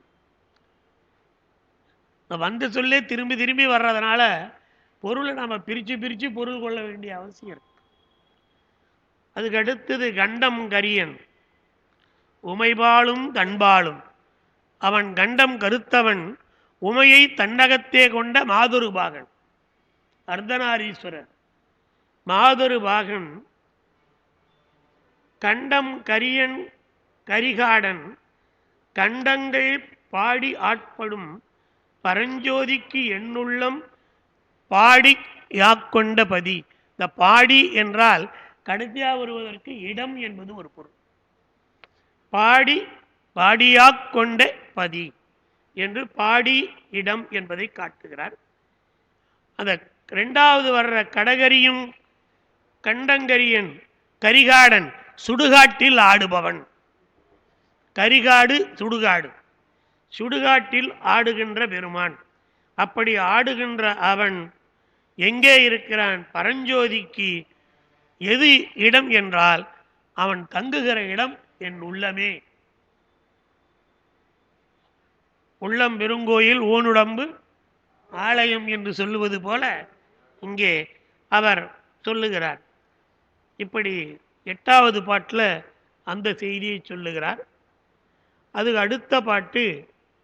வந்து சொல்லே திரும்பி திரும்பி வர்றதுனால பொருளை நாம பிரிச்சு பிரிச்சு பொருள் கொள்ள வேண்டிய அவசியம் இருக்கு. அதுக்கு அடுத்தது கண்டம் கரியன் உமைபாலும் தன்பாலும். அவன் கண்டம் கருத்தவன், உமையை தன்னகத்தே கொண்ட மாதொரு பாகன் அர்த்தநாரீஸ்வரர். மாதொரு பாகன் கண்டம் கரியன் கரிகாடன் கண்டங்கள் பாடி ஆட்படும் பரஞ்சோதிக்கு எண்ணுள்ளம் பாடி யாக்கொண்ட பதி. இந்த பாடி என்றால் கடைசியாக வருவதற்கு இடம் என்பது ஒரு பொருள். பாடி பாடியாக்கொண்ட பதி என்று பாடி இடம் என்பதை காட்டுகிறார். அந்த இரண்டாவது வர்ற கடகரியும் கண்டங்கரியன் கரிகாடன் சுடுகாட்டில் ஆடுபவன். கரிகாடு சுடுகாடு, சுடுகாட்டில் ஆடுகின்ற பெருமான். அப்படி ஆடுகின்ற அவன் எங்கே இருக்கிறான்? பரஞ்சோதிக்கு எது இடம் என்றால் அவன் தங்குகிற இடம் என் உள்ளமே. உள்ளம் பெருங்கோயில் ஊனுடம்பு ஆலயம் என்று சொல்லுவது போல இங்கே அவர் சொல்லுகிறார். இப்படி எட்டாவது பாட்டில் அந்த செய்தியை சொல்லுகிறார். அதுக்கு அடுத்த பாட்டு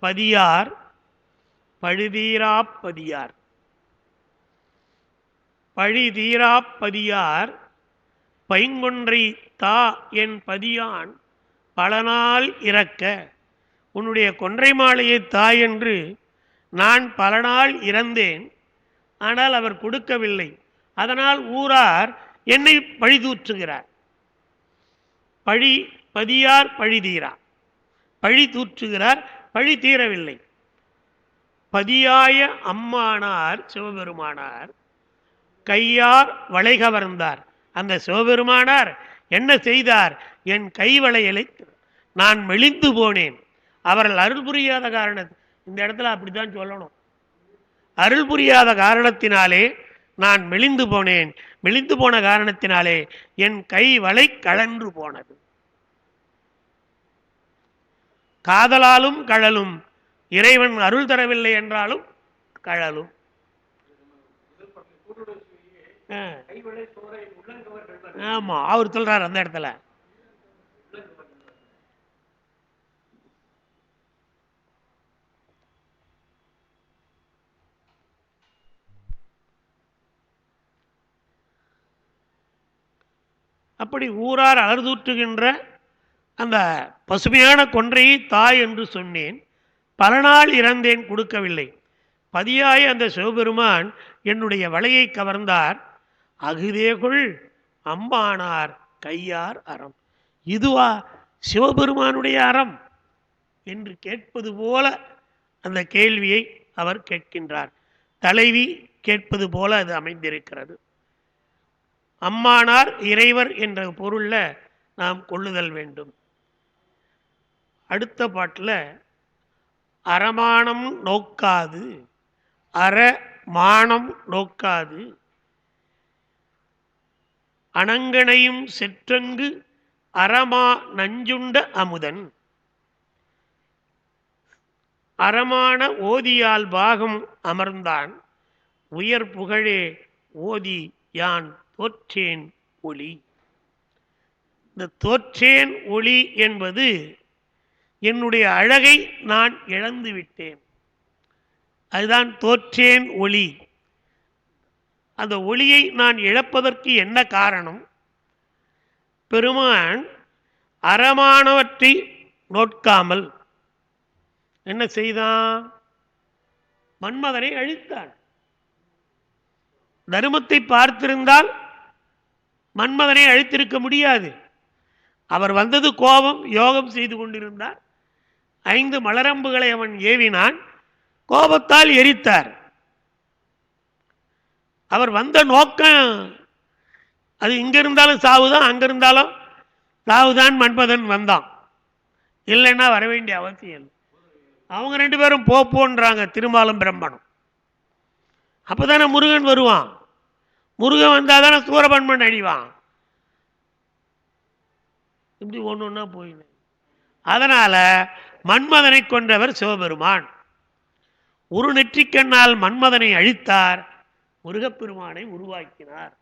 பதியார் பழிதீரா பதியார். பழிதீரா பதியார் பைங்கொன்றை தா என் பதியான் பல நாள் இறக்க. உன்னுடைய கொன்றை மாலையை தா என்று நான் பல நாள் இறந்தேன், ஆனால் அவர் கொடுக்கவில்லை. அதனால் ஊரார் என்னை பழி தூற்றுகிறார். பழி பதியார் பழிதீரா, பழி தூற்றுகிறார், பழி தீரவில்லை. பதியாய அம்மானார் சிவபெருமானார் கையார் வளைகவர்ந்தார். அந்த சிவபெருமானார் என்ன செய்தார்? என் கைவளையலை நான் மெலிந்து போனேன். அவர்கள் அருள் புரியாத காரணம். இந்த இடத்துல அப்படித்தான் சொல்லணும். அருள் புரியாத காரணத்தினாலே நான் மெலிந்து போனேன். மெலிந்து போன காரணத்தினாலே என் கை வளை கழன்று போனது. காதலாலும் கழலும், இறைவன் அருள் தரவில்லை என்றாலும் கழலும். ஆமா, அவர் சொல்றார் அந்த இடத்துல. அப்படி ஊரார் அலர்தூற்றுகின்ற அந்த பசுமையான கொன்றையை தாய் என்று சொன்னேன். பல நாள் இறந்தேன், கொடுக்கவில்லை. பதியாய அந்த சிவபெருமான் என்னுடைய வலையை கவர்ந்தார். அகுதேகுள் அம்பானார் கையார் அறம். இதுவா சிவபெருமானுடைய அறம் என்று கேட்பது போல அந்த கேள்வியை அவர் கேட்கின்றார். தலைவி கேட்பது போல அது அமைந்திருக்கிறது. அம்மானார் இறைவர் என்ற பொருள்ல நாம் கொள்ளுதல் வேண்டும். அடுத்த பாட்டில் அறமானம் நோக்காது, அறமானம் நோக்காது, அணங்கனையும் செற்றங்கு அறமா நஞ்சுண்ட அமுதன், அறமான ஓதியால் பாகம் அமர்ந்தான், உயர் புகழே ஓதி யான் தோற்றேன் ஒளி. இந்த தோற்றேன் ஒளி என்பது என்னுடைய அழகை நான் இழந்து விட்டேன். அதுதான் தோற்றேன் ஒளி. அந்த ஒளியை நான் இழப்பதற்கு என்ன காரணம்? பெருமான் அறமானவற்றை நோக்காமல் என்ன செய்தான்? மன்மதனை அழித்தான். தருமத்தை பார்த்திருந்தால் மன்மதனை அழித்திருக்க முடியாது. அவர் வந்தது கோபம், யோகம் செய்து கொண்டிருந்தார். 5 மலரம்புகளை அவன் ஏவினான், கோபத்தால் எரித்தார். அவர் வந்த நோக்கம் அது இங்க இருந்தாலும் சாவுதான், அங்க இருந்தாலும் சாவுதான். மன்மதன் வந்தான், இல்லைன்னா வர வேண்டிய அவசியம் இல்லை. அவங்க 2 பேரும் போன்றாங்க, திருமாலும் பிரம்மனும். அப்பதானே முருகன் வருவான். முருகன் வந்தால் தானே சூரபன்மன் அழிவான். இப்படி ஒன்று போயின. அதனால மன்மதனை கொன்றவர் சிவபெருமான். ஒரு நெற்றிக்கண்ணால் மன்மதனை அழித்தார், முருகப்பெருமானை உருவாக்கினார்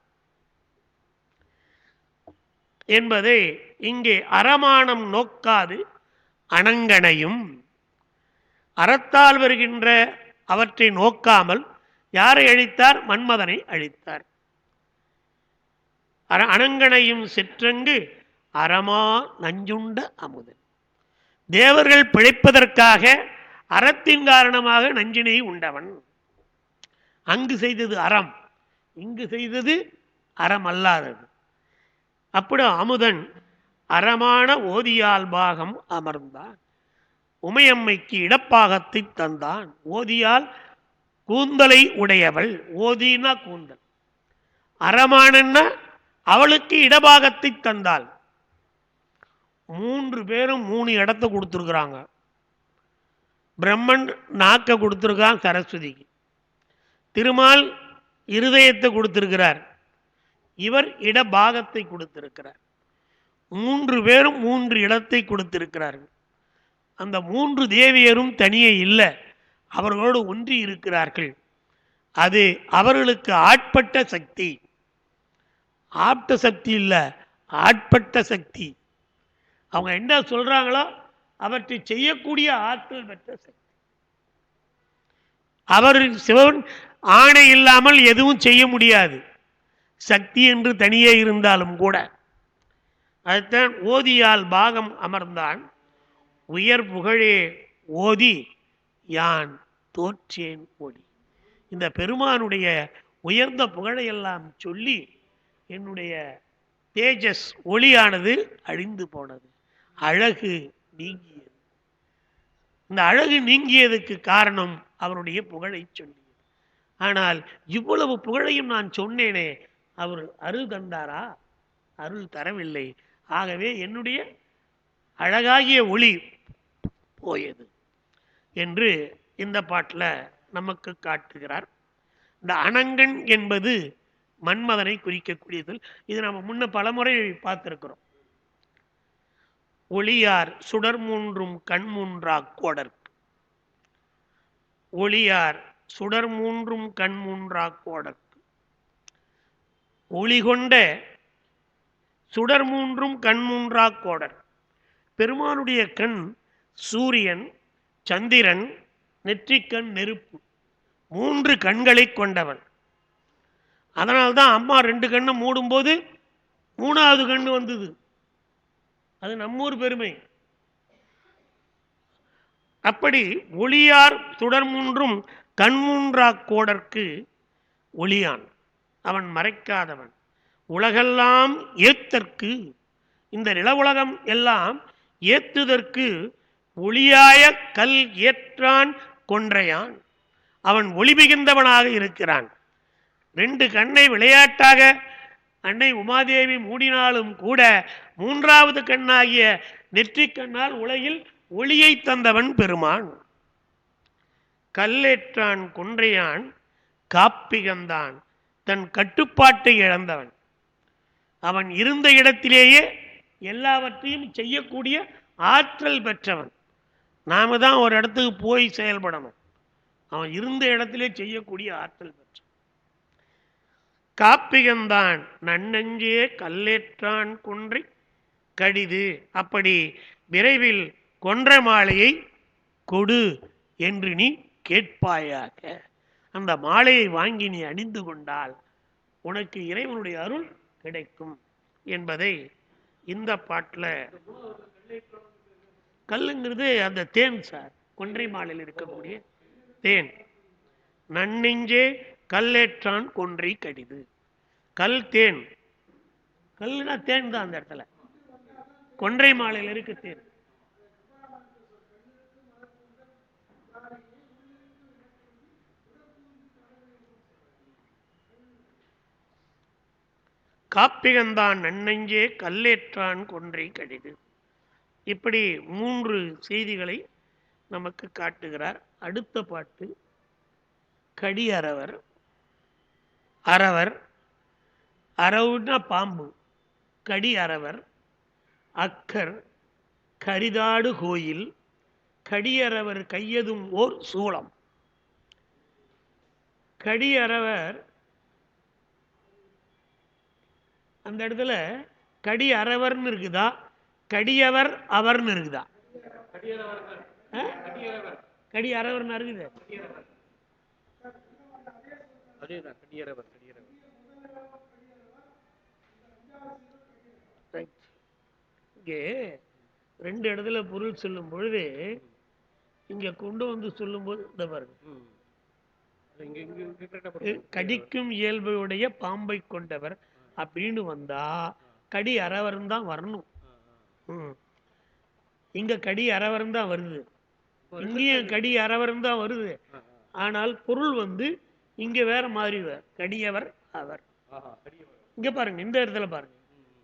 என்பதை இங்கே அறமானம் நோக்காது அணங்கனையும், அறத்தால் வருகின்ற அவற்றை நோக்காமல் யாரை அழித்தார்? மன்மதனை அழித்தார். அணங்கனையும் செற்றங்கு அறமா நஞ்சுண்ட அமுதன். தேவர்கள் பிழைப்பதற்காக அறத்தின் காரணமாக நஞ்சினை உண்டவன். அங்கு செய்தது அறம், இங்கு செய்தது அறம் அல்லாதது. அப்படி அமுதன் அறமான ஓதியால் பாகம் அமர்ந்தான். உமையம்மைக்கு இடப்பாகத்தை தந்தான். ஓதியால் கூந்தலை உடையவள். ஓதினா கூந்தல், அறமானன்னா அவளுக்கு இடபாகத்தை தந்தாள். 3 பேரும் 3 இடத்தை கொடுத்துருக்குறாங்க. பிரம்மன் நாக்க கொடுத்துருக்கான் சரஸ்வதிக்கு, திருமால் இருதயத்தை கொடுத்திருக்கிறார், இவர் இடபாகத்தை கொடுத்திருக்கிறார். 3 பேரும் 3 இடத்தை கொடுத்திருக்கிறார்கள். அந்த 3 தேவியரும் தனியே இல்லை, அவர்களோடு ஒன்றி இருக்கிறார்கள். அது அவர்களுக்கு ஆட்பட்ட சக்தி. ஆப்ட சக்தி இல்லை, ஆட்பட்ட சக்தி. அவங்க என்ன சொல்றாங்களோ அவற்றை செய்யக்கூடிய ஆற்றல் பெற்ற சக்தி. அவர் சிவன் ஆணை இல்லாமல் எதுவும் செய்ய முடியாது, சக்தி என்று தனியே இருந்தாலும் கூட. அதுதான் ஓதியால் பாகம் அமர்ந்தான், உயர் புகழே ஓதி யான் தோற்றேன் ஒளி. இந்த பெருமானுடைய உயர்ந்த புகழையெல்லாம் சொல்லி என்னுடைய தேஜஸ் ஒளியானது அழிந்து போனது, அழகு நீங்கியது. இந்த அழகு நீங்கியதுக்கு காரணம் அவருடைய புகழை சொல்லியது. ஆனால் இவ்வளவு புகழையும் நான் சொன்னேனே, அவர் அருள் தந்தாரா? அருள் தரவில்லை. ஆகவே என்னுடைய அழகாகிய ஒளி போயது என்று இந்த பாட்டில் நமக்கு காட்டுகிறார். இந்த அனங்கன் என்பது மன்மதனை குறிக்கக்கூடியது. இது நம்ம முன்ன பலமுறை பார்த்திருக்கிறோம். ஒளியார் சுடர் மூன்றும் கண் மூன்றா கோடற்கு, ஒளியார் சுடர் மூன்றும் கண் மூன்றா கோடற்கு, ஒளி கொண்ட சுடர் மூன்றும் கண் மூன்றா கோடர். பெருமானுடைய கண் சூரியன், சந்திரன், நெற்றிக்கண் நெருப்பு, 3 கண்களை கொண்டவன். அதனால்தான் அம்மா 2 கண்ணை மூடும்போது 3வது கண்ணு வந்தது. அது நம்மூர் பெருமை. அப்படி ஒளியார் சுடர் மூன்றும் கண் மூன்றா கோடற்கு ஒளியான், அவன் மறைக்காதவன். உலகெல்லாம் ஏத்தற்கு, இந்த நில உலகம் எல்லாம் ஏத்துதற்கு ஒளியாய கல் ஏற்றான் கொன்றையான், அவன் ஒளி மிகுந்தவனாக இருக்கிறான். 2 கண்ணை விளையாட்டாக அன்னை உமாதேவி மூடினாலும் கூட 3வது கண்ணாகிய நெற்றிக் கண்ணால் உலகில் ஒளியை தந்தவன் பெருமான். கல்லேற்றான் கொன்றையான் காப்பிகந்தான், தன் கட்டுப்பாட்டை இழந்தவன். அவன் இருந்த இடத்திலேயே எல்லாவற்றையும் செய்யக்கூடிய ஆற்றல் பெற்றவன். நாம தான் ஒரு இடத்துக்கு போய் செயல்படணும். அவன் இருந்த இடத்திலே செய்யக்கூடிய ஆற்றல் பெற்றவன். காப்பிகந்தான் நன்னஞ்சே கல்லேற்றான் கொன்றை கடிது. அப்படி விரைவில் கொன்ற மாலையை கொடு என்று நீ கேட்பாயாக. அந்த மாலையை வாங்கி நீ அணிந்து கொண்டால் உனக்கு இறைவனுடைய அருள் கிடைக்கும் என்பதை இந்த பாட்டில். கல்லுங்கிறது அந்த தேன் சார், கொன்றை மாலையில் இருக்கக்கூடிய தேன். நன்னெஞ்சே கல்லேற்றான் கொன்றை கடிது. கல் தேன், கல்லுனா தேன் தான். அந்த இடத்துல கொன்றை மாலையில் இருக்கு தேன். காப்பிகந்தான் நன்னெஞ்சே கல்லேற்றான் கொன்றை கடிது. இப்படி 3 செய்திகளை நமக்கு காட்டுகிறார். அடுத்த பாட்டு கடி அரவர். அரவர், அரவுனா பாம்பு, கடி அரவர், அக்கர், கரிதாடு கோயில், கடியரவர் கையதும் ஓர் சூளம். கடியரவர், அந்த இடத்துல கடி அரவர்னு இருக்குதா, கடியவர் அவர்னு இருக்குதா? கடி அரவர்னு இருக்குது. இங்கே 2 இடத்துல பொருள் சொல்லும் பொழுது இங்க கொண்டு வந்து சொல்லும் போது இந்த பாருங்க, கடிக்கும் இயல்புடைய பாம்பை கொண்டவர் அப்படின்னு வந்தா கடி அரவரும் தான் வரணும். இங்க கடி அரவரும் தான் வருது, இங்கேயும் கடி அரவரும் தான் வருது. ஆனால் பொருள் வந்து இங்க வேற மாதிரி கடியவர் அவர். இங்க பாருங்க, இந்த இடத்துல பாருங்க,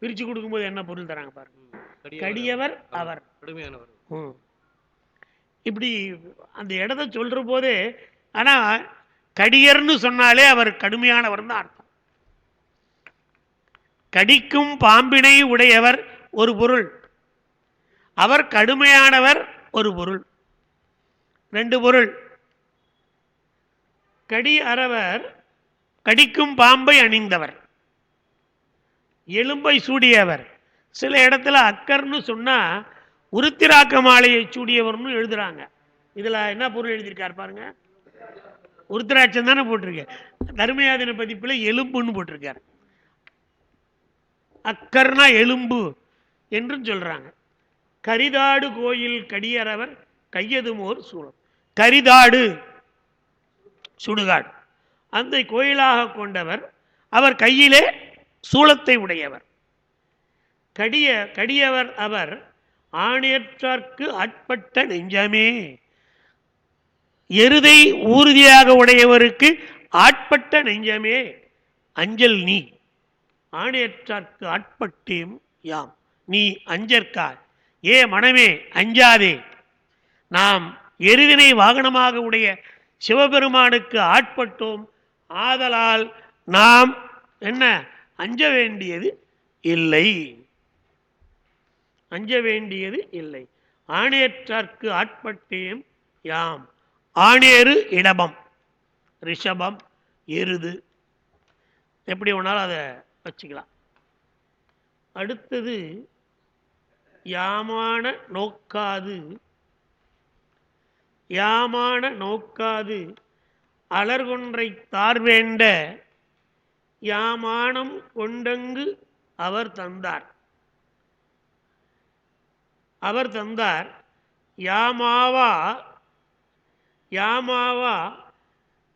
பிரிச்சு கொடுக்கும்போது என்ன பொருள் தராங்க பாருங்க. கடியவர் அவர், இப்படி அந்த இடத்த சொல்ற போதே. ஆனா கடியர்னு சொன்னாலே அவர் கடுமையானவர் தான் அர்த்தம். கடிக்கும் பாம்பினை உடையவர் ஒரு பொருள், அவர் கடுமையானவர் ஒரு பொருள், 2 பொருள். கடி அரவர் கடிக்கும் பாம்பை அணிந்தவர், எலும்பை சூடியவர். சில இடத்துல அக்கர்னு சொன்னா உருத்திராக்க மாலையை சூடியவர்னு எழுதுறாங்க. இதுல என்ன பொருள் எழுதியிருக்காரு பாருங்க, உருத்திராட்சம் தானே போட்டிருக்க. தர்மயாதன பதிப்புல எலும்புன்னு போட்டிருக்காரு. அக்கர்னா எலும்பு என்றும் சொல்றாங்க. கரிதாடு கோயில் கடியரவர் கையதுமோர் சூளம். கரிதாடு சுடுகாடு, அந்த கோயிலாக கொண்டவர், அவர் கையிலே சூளத்தை உடையவர். கடியவர் அவர் ஆணையற்றார்க்கு ஆட்பட்ட நெஞ்சமே. எருதை ஊர்தியாக உடையவருக்கு ஆட்பட்ட நெஞ்சமே அஞ்சல் நீ. ஆணையற்றார்க்கு ஆட்பட்டேம் யாம், நீ அஞ்சற்காய். ஏ மனமே அஞ்சாதே. நாம் எருதினை வாகனமாக உடைய சிவபெருமானுக்கு ஆட்பட்டோம். ஆதலால் நாம் என்ன அஞ்ச வேண்டியது இல்லை, அஞ்ச வேண்டியது இல்லை. ஆணேற்றார்க்கு ஆட்பட்டேம் யாம். ஆணேறு இடபம், ரிஷபம், எருது, எப்படி வேணாலும் அதை வச்சுக்கலாம். அடுத்தது யாமான நோக்காது, யாமான நோக்காது அலர்கொன்றை தார்வேண்ட யாமானம் கொண்டங்கு அவர் தந்தார். அவர் தந்தார். யாமாவா, யாமாவா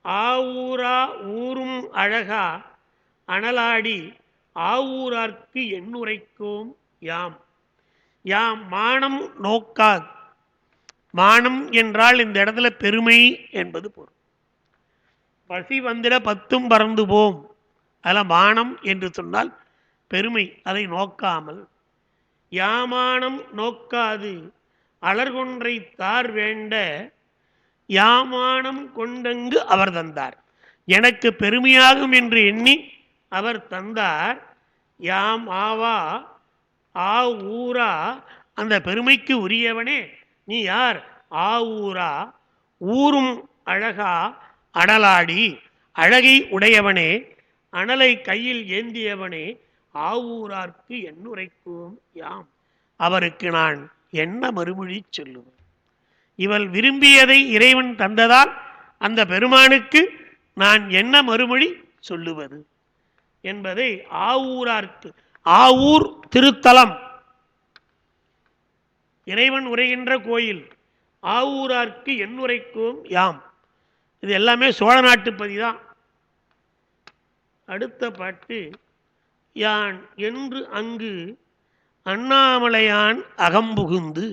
ஆவூரா ஊரும் அழகா அனலாடி ஆவூரார்க்கு எண்ணுரைக்கோம் யாம். யாம் மானம் நோக்காது. மானம் என்றால் இந்த இடத்துல பெருமை என்பது பொருள். பசி வந்திட பத்தும் பறந்து போம், அதில் மானம் என்று சொன்னால் பெருமை, அதை நோக்காமல். யாமானம் நோக்காது அலர்கொன்றை தார் வேண்ட யாமானம் கொண்டங்கு அவர் தந்தார். எனக்கு பெருமையாகும் என்று எண்ணி அவர் தந்தார். யாம் ஆவா ஆ ஊரா, அந்த பெருமைக்கு உரியவனே நீ யார்? ஆ ஊரா ஊரும் அழகா அனலாடி, அழகை உடையவனே, அனலை கையில் ஏந்தியவனே, ஆவூரார்க்கு எண்ணுரைக்கும் யாம். அவருக்கு நான் என்ன மறுமொழி சொல்லுவேன்? இவள் விரும்பியதை இறைவன் தந்ததால் அந்த பெருமானுக்கு நான் என்ன மறுமொழி சொல்லுவது என்பதை ஆவூரார்க்கு, ஆவூர் திருத்தலம், இறைவன் உரைகின்ற கோயில், ஆவூரார்க்கு எண்ணுரைக்கும் யாம். இது எல்லாமே சோழ நாட்டு பதிதான். அடுத்த பாட்டு யான் என்று அங்கு அண்ணாமலையான் அகம்புகுந்து.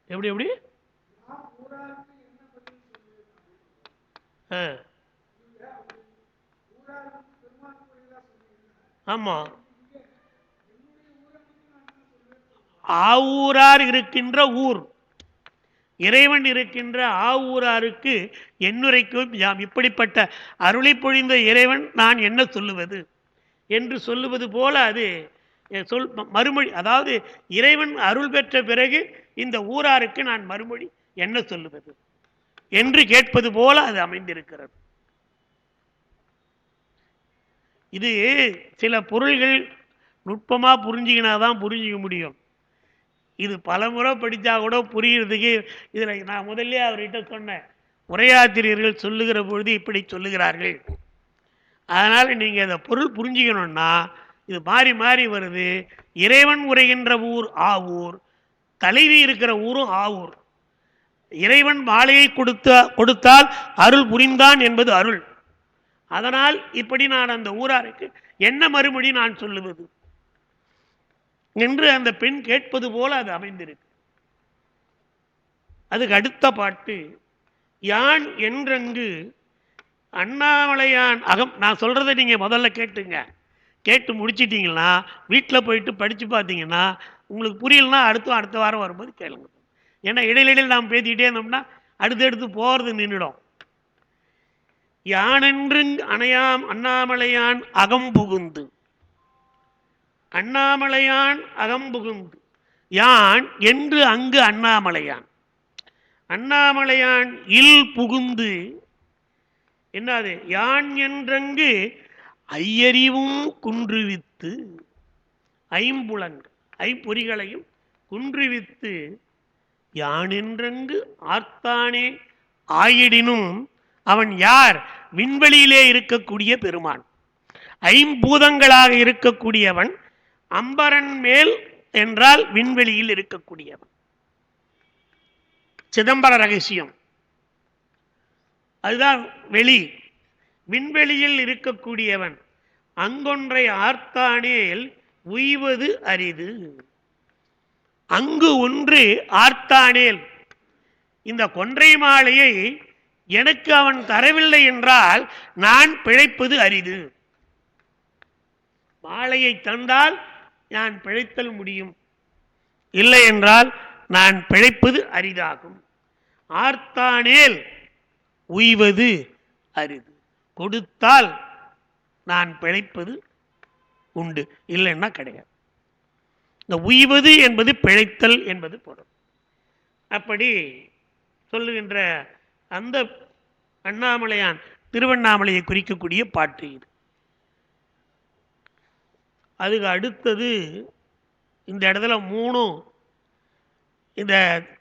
எப்படி எப்படி? ஆமா, ஆவூரார் இருக்கின்ற ஊர், இறைவன் இருக்கின்ற ஆவூராருக்கு எண்ணுரைக்கும் யாம். இப்படிப்பட்ட அருளை பொழிந்த இறைவன் நான் என்ன சொல்லுவது என்று சொல்லுவது போல அது சொல் மறுமொழி. அதாவது இறைவன் அருள் பெற்ற பிறகு இந்த ஊராருக்கு நான் மறுமொழி என்ன சொல்லுவது என்று கேட்பது போல அது அமைந்திருக்கிறது. இது சில பொருள்கள் நுட்பமாக புரிஞ்சிக்கினாதான் புரிஞ்சிக்க முடியும். இது பல முறை படித்தா கூட புரியுறதுக்கு, இதில் நான் முதல்ல அவர்கிட்ட சொன்னேன், உரையாசிரியர்கள் சொல்லுகிற பொழுது இப்படி சொல்லுகிறார்கள். அதனால் நீங்கள் இந்த பொருள் புரிஞ்சிக்கணும்னா இது மாறி மாறி வருது. இறைவன் உரைகின்ற ஊர் ஆவூர், தலைவி இருக்கிற ஊரும் ஆவூர். இறைவன் மாலையை கொடுத்தால் அருள் புரிந்தான் என்பது அருள். அதனால் இப்படி நான் அந்த ஊராருக்கு என்ன மறுமொழி நான் சொல்லுவது என்று அந்த பெண் கேட்பது போல அது அமைந்திருக்கு. அதுக்கு அடுத்த பாட்டு யான் என்றங்கு அண்ணாமலையான் அகம். நான் சொல்றதை நீங்க முதல்ல கேட்டுங்க. கேட்டு முடிச்சிட்டீங்கன்னா வீட்டில் போயிட்டு படிச்சு பார்த்தீங்கன்னா உங்களுக்கு புரியலன்னா அடுத்த வாரம் வரும்போது கேளுங்க. ஏன்னா இடையிடையில் நாம் பேசிக்கிட்டே இருந்தோம்னா அடுத்தடுத்து போகிறது நின்றுடும். யானென்று அணையாம் அண்ணாமலையான் அகம்புகுந்து, அண்ணாமலையான் அகம்புகுந்து, யான் என்று அங்கு அண்ணாமலையான், அண்ணாமலையான் இல் புகுந்து, என்னது யான் என்றங்கு ஐயறிவும் குன்றுவித்து, ஐம்புலன்கள் ஐம்பொறிகளையும் குன்றுவித்து, யான் என்றங்கு ஆர்த்தானே ஆயிடினும் அவன் யார்? விண்வெளியிலே இருக்கக்கூடிய பெருமான், ஐம்பூதங்களாக இருக்கக்கூடியவன், அம்பரன் மேல் என்றால் விண்வெளியில் இருக்கக்கூடியவன். சிதம்பர ரகசியம் அதுதான் வெளி. விண்வெளியில் இருக்கக்கூடியவன் அங்கொன்றை ஆர்த்தானேல் உய்வது அரிது. அங்கு ஒன்று ஆர்த்தானேல், இந்த கொன்றை மாலையை எனக்கு அவன் தரவில்லை என்றால் நான் பிழைப்பது அரிது. மாலையை தந்தால் நான் பிழைத்தல் முடியும், இல்லை என்றால் நான் பிழைப்பது அரிதாகும். ஆர்த்தானேல் உய்வது அரிது. கொடுத்தால் நான் பிழைப்பது உண்டு, இல்லைன்னா கிடையாது. இந்த உய்வது என்பது பிழைத்தல் என்பது பொருள். அப்படி சொல்லுகின்ற அந்த அண்ணாமலையான் திருவண்ணாமலையை குறிக்கக்கூடிய பாட்டு இது. அதுக்கு அடுத்தது இந்த இடத்துல மூணும் இந்த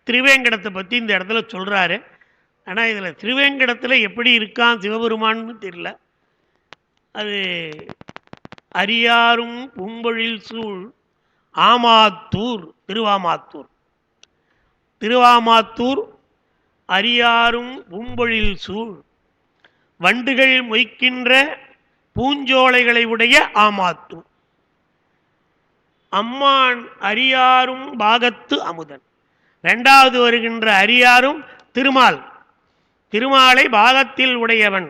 திருவேங்கடத்தை பற்றி இந்த இடத்துல சொல்கிறாரு. ஆனால் இதில் திருவேங்கடத்தில் எப்படி இருக்கான் சிவபெருமான்னு தெரியல. அது அரியாரும் பூம்பொழில் சூழ் ஆமாத்தூர், திருவாமாத்தூர். திருவாமாத்தூர் அரியாரும் பூம்பொழில் சூழ் வண்டுகள் மொய்க்கின்ற பூஞ்சோலைகளை உடைய ஆமாத்தூர். அம்மான் அரியாரும் பாகத்து அமுதன். இரண்டாவது வருகின்ற அரியாரும் திருமால், திருமாலை பாகத்தில் உடையவன்.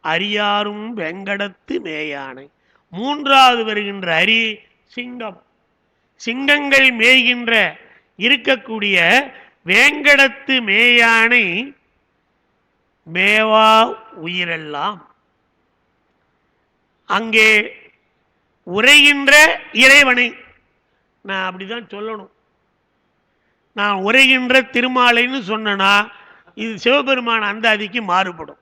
அரியாரும் வெங்கடத்து மேயானை. மூன்றாவது வருகின்ற அரி சிங்கம், சிங்கங்கள் மேய்கின்ற இருக்கக்கூடிய வேங்கடத்து மேயானை மேவா உயிரெல்லாம். அங்கே உரைகின்ற இறைவனை நான் அப்படிதான் சொல்லணும். நான் உரைகின்ற திருமாலைன்னு சொன்னா இது சிவபெருமான் அந்த அதிக்கு மாறுபடும்.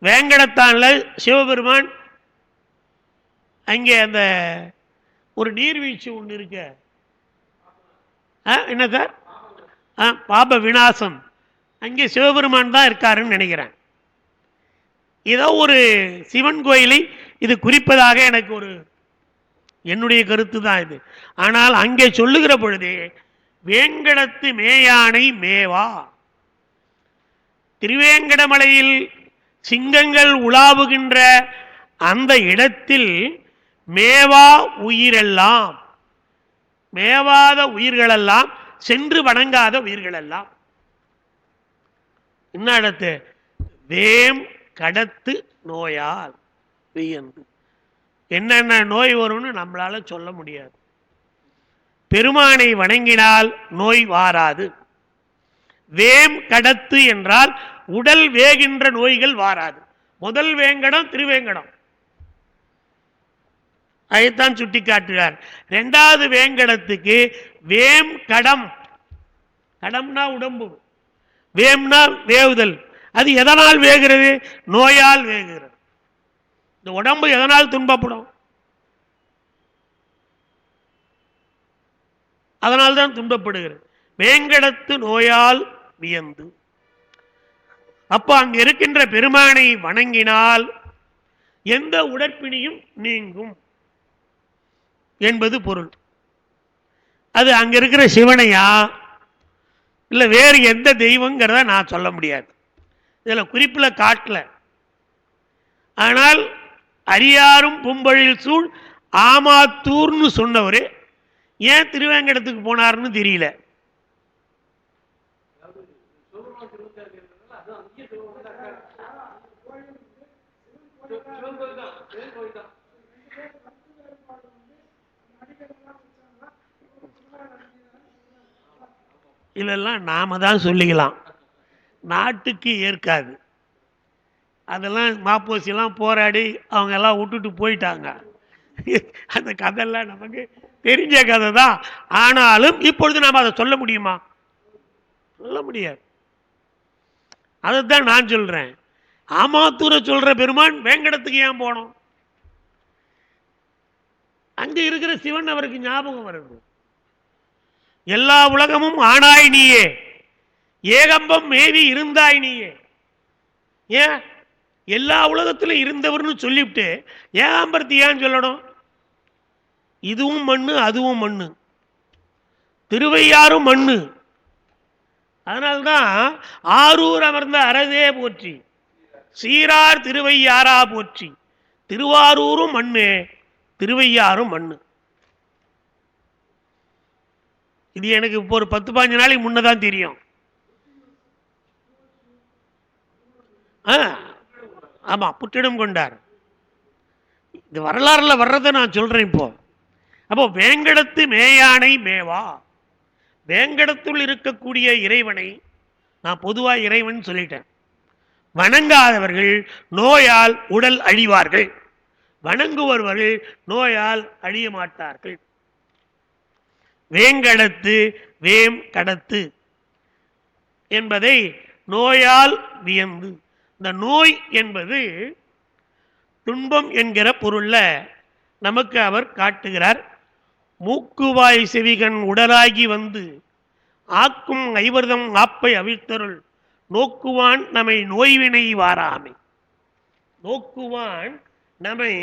வேங்கடத்தான்ல சிவபெருமான் அங்கே அந்த ஒரு நீர்வீழ்ச்சி ஒன்று இருக்க, என்ன சார், பாப விநாசம், அங்கே சிவபெருமான் தான் இருக்காருன்னு நினைக்கிறேன். ஏதோ ஒரு சிவன் கோயிலை இது குறிப்பதாக எனக்கு ஒரு என்னுடைய கருத்து தான் இது. ஆனால் அங்கே சொல்லுகிற பொழுதே வேங்கடத்து மேயானை மேவா, திருவேங்கடமலையில் சிங்கங்கள் உலாவுகின்ற அந்த இடத்தில் மேவா உயிரெல்லாம், மேவாத உயிர்களெல்லாம், சென்று வணங்காத உயிர்களெல்லாம். இன்னடத்து வேம் கடத்து நோயால் வியந்து. என்னென்ன நோய் வரும்னு நம்மளால சொல்ல முடியாது. பெருமானை வணங்கினால் நோய் வாராது. வேம் கடத்து என்றால் உடல் வேகின்ற நோய்கள் வாராது. முதல் வேங்கடம் திருவேங்கடம், அதைத்தான் சுட்டி காட்டுகிறார். இரண்டாவது வேங்கடத்துக்கு வேம் கடம், கடம்னா உடம்பு, வேம்னா வேவுதல். அது எதனால் வேகிறது? நோயால் வேகிறது. இந்த உடம்பு எதனால் துன்பப்படும்? அதனால்தான் துன்பப்படுகிறது. வேங்கடத்து நோயால் வியந்து. அப்போ அங்கு இருக்கின்ற பெருமானை வணங்கினால் எந்த உடற்பிணியும் நீங்கும் என்பது பொருள். அது அங்க இருக்கிற சிவனையா இல்லை வேறு எந்த தெய்வங்கிறத நான் சொல்ல முடியாது, இதில் குறிப்பில் காட்டல. ஆனால் அரியாரும் பூம்பொழில் சூழ் ஆமாத்தூர்னு சொன்னவர் ஏன் திருவேங்கடத்துக்கு போனார்னு தெரியல. இதெல்லாம் நாம தான் சொல்லிக்கலாம், நாட்டுக்கு ஏற்காது. அதெல்லாம் மாப்போசிலாம் போராடி அவங்க எல்லாம் விட்டுட்டு போயிட்டாங்க. அந்த கதையெல்லாம் நமக்கு தெரிஞ்ச கதை தான். ஆனாலும் இப்பொழுது நாம் அதை சொல்ல முடியுமா? சொல்ல முடியாது. அதைத்தான் நான் சொல்றேன். ஆமாத்தூரை சொல்ற பெருமான் வேங்கடத்துக்கு ஏன் போனோம்? அங்க இருக்கிற சிவன் அவருக்கு ஞாபகம் வருது. எல்லா உலகமும் ஆனாய் நீயே, ஏகம்பம் மேவி இருந்தாய் நீயே. ஏன் எல்லா உலகத்திலும் இருந்தவர்னு சொல்லிவிட்டு ஏகாம்பரத்தி ஏன் சொல்லணும்? இதுவும் மண்ணு அதுவும் மண்ணு, திருவையாரும் மண்ணு. அதனால்தான் ஆரூர் அமர்ந்த அறதே போற்றி, சீரார் திருவையாரா போற்றி. திருவாரூரும் மண்ணு, திருவையாரும் மண்ணு. இது எனக்கு இப்போ ஒரு 10-15 நாளைக்கு முன்னதான் தெரியும். ஆமா, புற்றிடம் கொண்டார். இது வரலாறுல வர்றதை நான் சொல்றேன் இப்போ. அப்போ வேங்கடத்து மேயானை மேவா, வேங்கடத்துள் இருக்கக்கூடிய இறைவனை நான் பொதுவா இறைவன் சொல்லிட்டேன். வணங்காதவர்கள் நோயால் உடல் அழிவார்கள், வணங்குவர்கள் நோயால் அழிய மாட்டார்கள். வேங்கடத்து வேம் கடத்து என்பதை நோயால் வியந்து, இந்த நோய் என்பது துன்பம் என்கிற பொருள்ல நமக்கு அவர் காட்டுகிறார். மூக்குவாய் செவிகன் உடலாகி வந்து ஆக்கும் ஐவர்தம் ஆப்பை அவிழ்த்தருள் நோக்குவான் நம்மை நோய்வினை வாராமை. நோக்குவான் நம்மை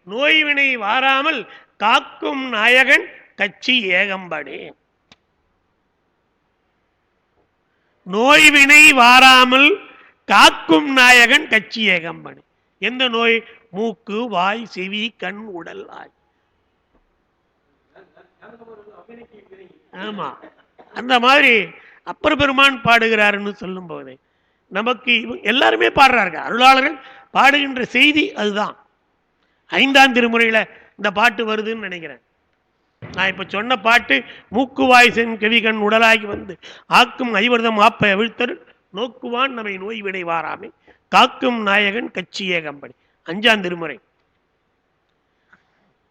நோய்வினை வாராமல் காக்கும் நாயகன் கட்சி ஏகம்படே. நோய்வினை வாராமல் காக்கும் நாயகன் கட்சி ஏகம்படே. எந்த நோய்? மூக்கு வாய் செவி கண் உடல் ஆய். ஆமா, அந்த மாதிரி அப்பர் பெருமான் பாடுகிறாருன்னு சொல்லும் போதே நமக்கு எல்லாருமே பாடுறாங்க. அருளாளர்கள் பாடுகின்ற செய்தி அதுதான். 5ஆம் திருமுறையில இந்த பாட்டு வருதுன்னு நினைக்கிறேன். நான் இப்ப சொன்ன பாட்டு மூக்குவாய் செவிகண் உடலாகி வந்து ஆக்கும் ஐவர்தம் ஆப்பை அவிழ்த்தரு நோக்குவான் நம்மை நோய் வினை வாராமை காக்கும் நாயகன் கட்சி ஏகம்படி, 5ஆம் திருமுறை.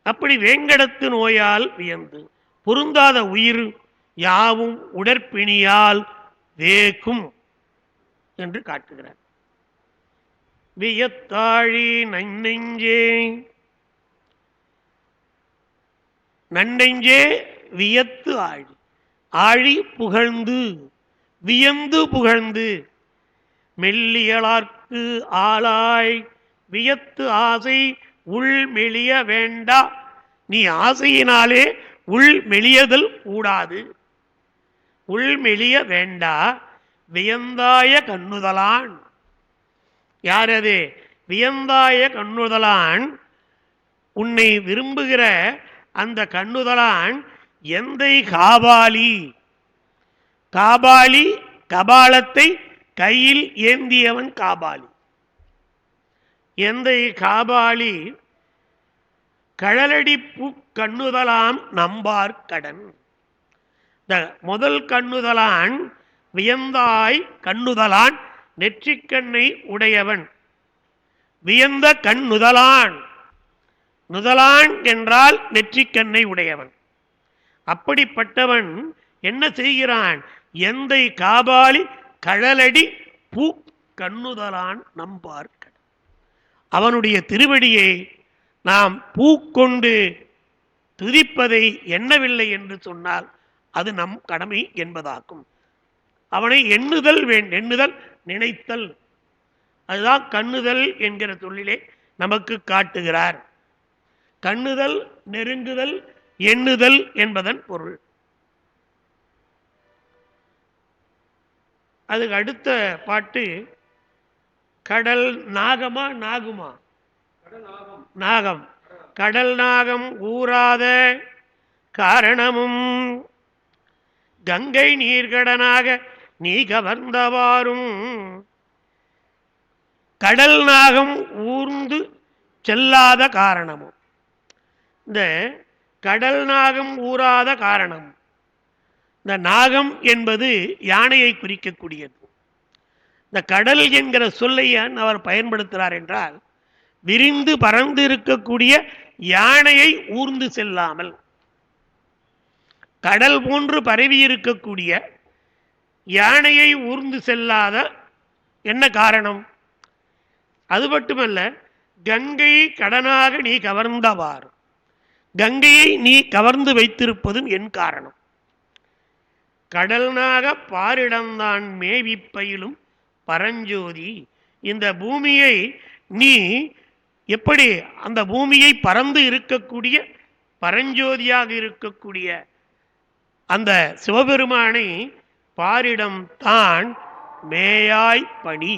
அப்படி வேங்கடத்து நோயால் வியந்து பொருந்தாத உயிர் யாவும் உடற்பிணியால் வேக்கும் என்று காட்டுகிறார். வியத்தாழி நன்னெஞ்சே, நன்னெஞ்சே வியத்து ஆழி, ஆழி புகழ்ந்து வியந்து புகழ்ந்து மெல்லியலார்க்கு ஆளாய் வியத்து ஆசை உள் மெலிய வேண்டா. நீ ஆசையினாலே உள் மெலியதல் கூடாது, உள் மெலிய வேண்டா. வியந்தாய கண்ணுதலான். யார் அது? வியந்தாய கண்ணுதலான். உன்னை விரும்புகிற அந்த கண்ணுதலான் எந்தை காபாலி. காபாலி கபாலத்தை கையில் ஏந்தியவன் காபாலி. எந்தை காபாலி கழலடி பூ கண்ணுதலாம் நம்பார் கடன். இந்த முதல் கண்ணுதலான் வியந்தாய் கண்ணுதலான், நெற்றிக்கண்ணை உடையவன். வியந்த கண் நுதலான், நுதலான் என்றால் நெற்றிக்கண்ணை உடையவன். அப்படிப்பட்டவன் என்ன செய்கிறான்? எந்தை காபாலி கழலடி பூ கண்ணுதலான் நம்பார் கடன். அவனுடைய திருவடியை நாம் பூக்கொண்டு துதிப்பதை எண்ணவில்லை என்று சொன்னால் அது நம் கடமை என்பதாகும். அவனை எண்ணுதல் எண்ணுதல் நினைத்தல், அதுதான் கண்ணுதல் என்கிற சொல்லிலே நமக்கு காட்டுகிறார். கண்ணுதல் நெருங்குதல் எண்ணுதல் என்பதன் பொருள். அதுக்கு அடுத்த பாட்டு கடல் நாகமா நாகுமா? நாகம். கடல் நாகம் ஊறாத காரணமும் கங்கை நீர்கடனாக நீ கவர்ந்தவாறும். கடல் நாகம் ஊர்ந்து செல்லாத காரணமும். இந்த கடல் நாகம் ஊறாத காரணம், இந்த நாகம் என்பது யானையை குறிக்கக்கூடியது. இந்த கடல் என்கிற சொல்லை அவர் பயன்படுத்துகிறார் என்றால், விரிந்து பறந்து இருக்கக்கூடிய யானையை ஊர்ந்து செல்லாமல், கடல் போன்று பரவி இருக்கக்கூடிய யானையை ஊர்ந்து செல்லாத என்ன காரணம்? அது மட்டுமல்ல, கங்கை கடனாக நீ கவர்ந்தவாறு, கங்கையை நீ கவர்ந்து வைத்திருப்பதும் என் காரணம். கடல்நாக பாரிடம்தான் மேவிப்பயிலும் பரஞ்சோதி. இந்த பூமியை நீ எப்படி, அந்த பூமியை பறந்து இருக்கக்கூடிய பரஞ்சோதியாக இருக்கக்கூடிய அந்த சிவபெருமானை பாரிடம் தான் மேயாய் பணி,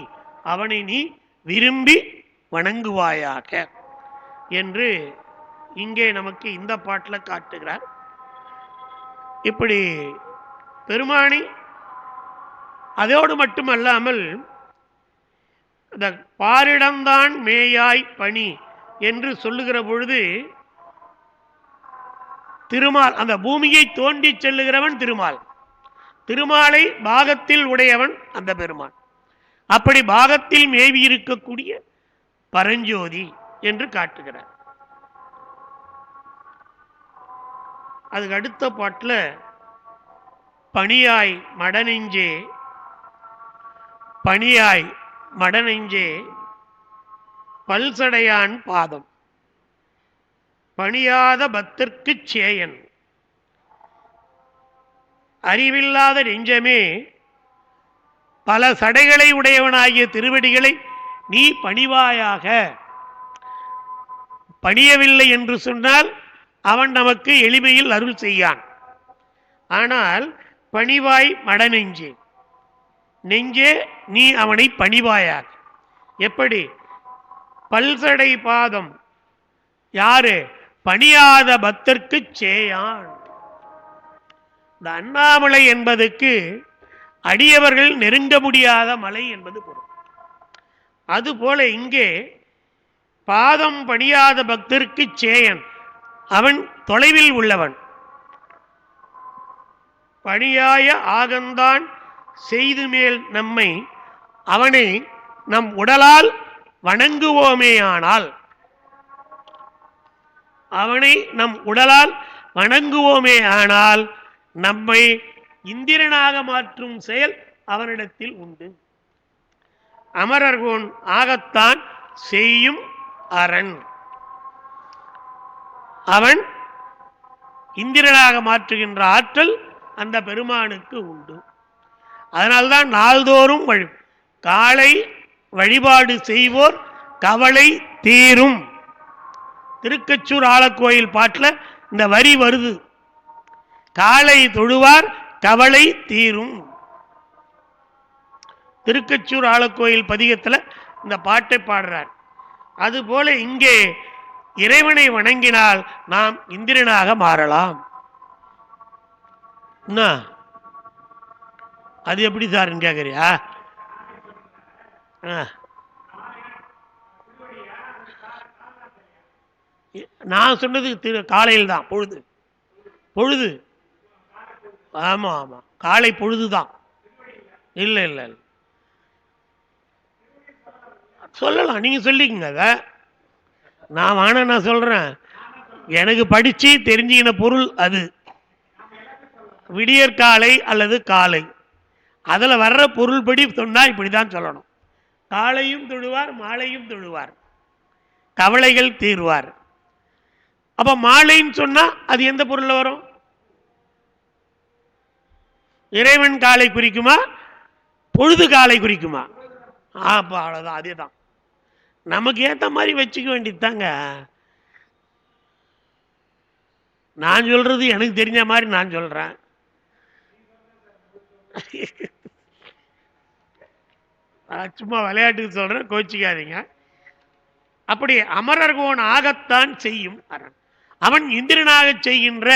அவனை நீ விரும்பி வணங்குவாயாக என்று இங்கே நமக்கு இந்த பாட்டில் காட்டுகிறார். இப்படி பெருமானி அதோடு மட்டுமல்லாமல் இந்த பாரிடம்தான் மேயாய் பணி என்று சொல்லுகிற பொழுது திருமால், அந்த பூமியை தோண்டி செல்லுகிறவன் திருமால், திருமாலை பாகத்தில் உடையவன் அந்த பெருமான். அப்படி பாகத்தில் மேவி இருக்கக்கூடிய பரஞ்சோதி என்று காட்டுகிறார். அதுக்கு அடுத்த பாட்டில் பணியாய் மடநெஞ்சே, பணியாய் மடநெஞ்சே பல்சடையான் பாதம் பணியாத பக்தர்க்கு சேயன், அறிவில்லாத நெஞ்சமே பல சடைகளை உடையவனாகிய திருவடிகளை நீ பணிவாயாக. பணியவில்லை என்று சொன்னால் அவன் நமக்கு எளிமையில் அருள் செய்யான். ஆனால் பணிவாய் மடநெஞ்சே, நெஞ்சே நீ அவனை பணிவாயாக. எப்படி? பல்சடை பாதம், யாரு? பணியாத பக்தர்க்கு சேயான். இந்த அண்ணாமலை என்பதற்கு அடியவர்கள் நெருங்க முடியாத மலை என்பது பொருள். அதுபோல இங்கே பாதம் பணியாத பக்தருக்கு சேயன், அவன் தொலைவில் உள்ளவன். பணியாய ஆகந்தான் செய்து மேல் நம்மை, அவனை நம் உடலால் வணங்குவோமேயானால், அவனை நம் உடலால் வணங்குவோமே ஆனால் நம்மை இந்திரனாக மாற்றும் செயல் அவனிடத்தில் உண்டு. அமரர்கோன் ஆகத்தான் செய்யும் அரண், அவன் இந்திரனாக மாற்றுகின்ற ஆற்றல் அந்த பெருமானுக்கு உண்டு. அதனால்தான் நாள்தோறும் காலை வழிபாடு செய்வோர் கவலை தீரும். திருக்கச்சூர் ஆலக்கோயில் பாட்டில் இந்த வரி வருது, காலை தொழுவார் கவலை தீரும். திருக்கச்சூர் ஆலக்கோயில் பதிகத்தில் இந்த பாட்டை பாடுறார். அதுபோல இங்கே இறைவனை வணங்கினால் நாம் இந்திரனாக மாறலாம். அது எப்படி சார் கேட்குறியா? நான் சொன்னது காலையில் தான், பொழுது பொழுது. ஆமா ஆமா, காலை பொழுதுதான். இல்லை இல்லை இல்லை, சொல்லலாம், நீங்க சொல்லிக்கங்க. அத நான் வேணா நான் சொல்றேன், எனக்கு படிச்சு தெரிஞ்சுக்கின பொருள் அது. விடியற்காலை அல்லது காலை, அதில் வர்ற பொருள் படி சொன்னா இப்படிதான் சொல்லணும். காலையும் தொழுவார் மாலையும் தொழுவார், கவலைகள் தீர்வார். அப்ப மாலைன்னு சொன்னா அது எந்த பொருள்ல வரும்? இறைவன் காலை குறிக்குமா, பொழுது காலை குறிக்குமா? அப்ப அவ்வளவுதான், அதே தான். நமக்கு ஏற்ற மாதிரி வச்சுக்க வேண்டியதுதாங்க. நான் சொல்றது எனக்கு தெரிஞ்ச மாதிரி நான் சொல்றேன். சும்மா விளையாட்டுக்கு சொல்றேன், கோச்சிக்காதீங்க. அப்படி அமரர்கோன் ஆகத்தான் செய்யும் அரண், அவன் இந்திரனாக செய்கின்ற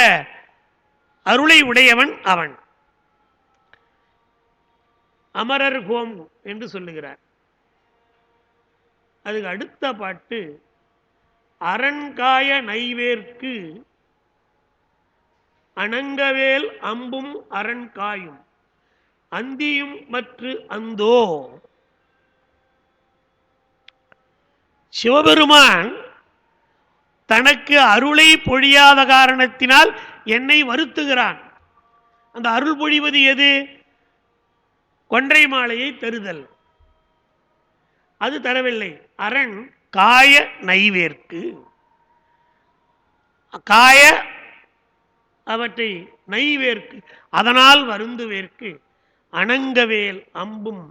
அருளை உடையவன் அவன். அமரர் கோம் என்று சொல்லுகிறார். அதுக்கு அடுத்த பாட்டு அரண்காய நைவேற்கு அணங்கவேல் அம்பும் அரண்காயும் அந்தியும் மற்று அந்தோ. சிவபெருமான் தனக்கு அருளை பொழியாத காரணத்தினால் என்னை வருத்துகிறான். அந்த அருள் பொழிவது எது? கொன்றை மாலையை தருதல், அது தரவில்லை. அரண் காய நைவேற்கு, காய அவற்றை நைவேற்கு, அதனால் வருந்துவேற்கு அணங்கவேல் அம்பும்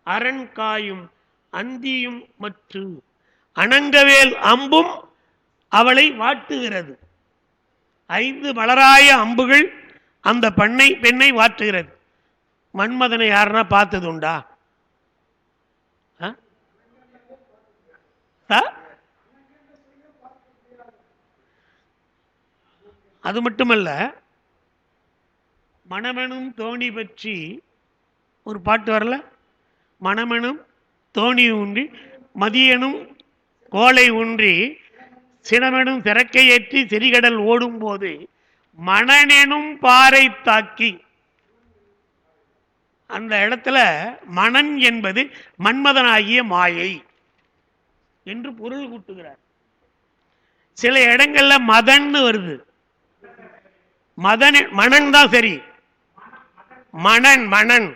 அரண் காயும் அந்தியும் மற்று. அணங்கவேல் அம்பும் அவளை வாட்டுகிறது. 5 மலராய அம்புகள் அந்த பெண்ணை வாட்டுகிறது. மன்மதனை யாருன்னா பார்த்தது உண்டா? அது மட்டுமல்ல, மணமெனும் தோணி பற்றி ஒரு பாட்டு வரல? மணமெனும் தோணி ஊன்றி மதியனும் கோலை ஊன்றி சினமெனும் திறக்கை ஏற்றி செறிகடல் ஓடும் போது மணனெனும் பாறை தாக்கி, அந்த இடத்துல மணன் என்பது மன்மதனாகிய மாயை என்று பொருள் கூட்டுகிறார். சில இடங்கள்ல மதன்னு வருது. மணன் தான் சரி. மணன் மணன்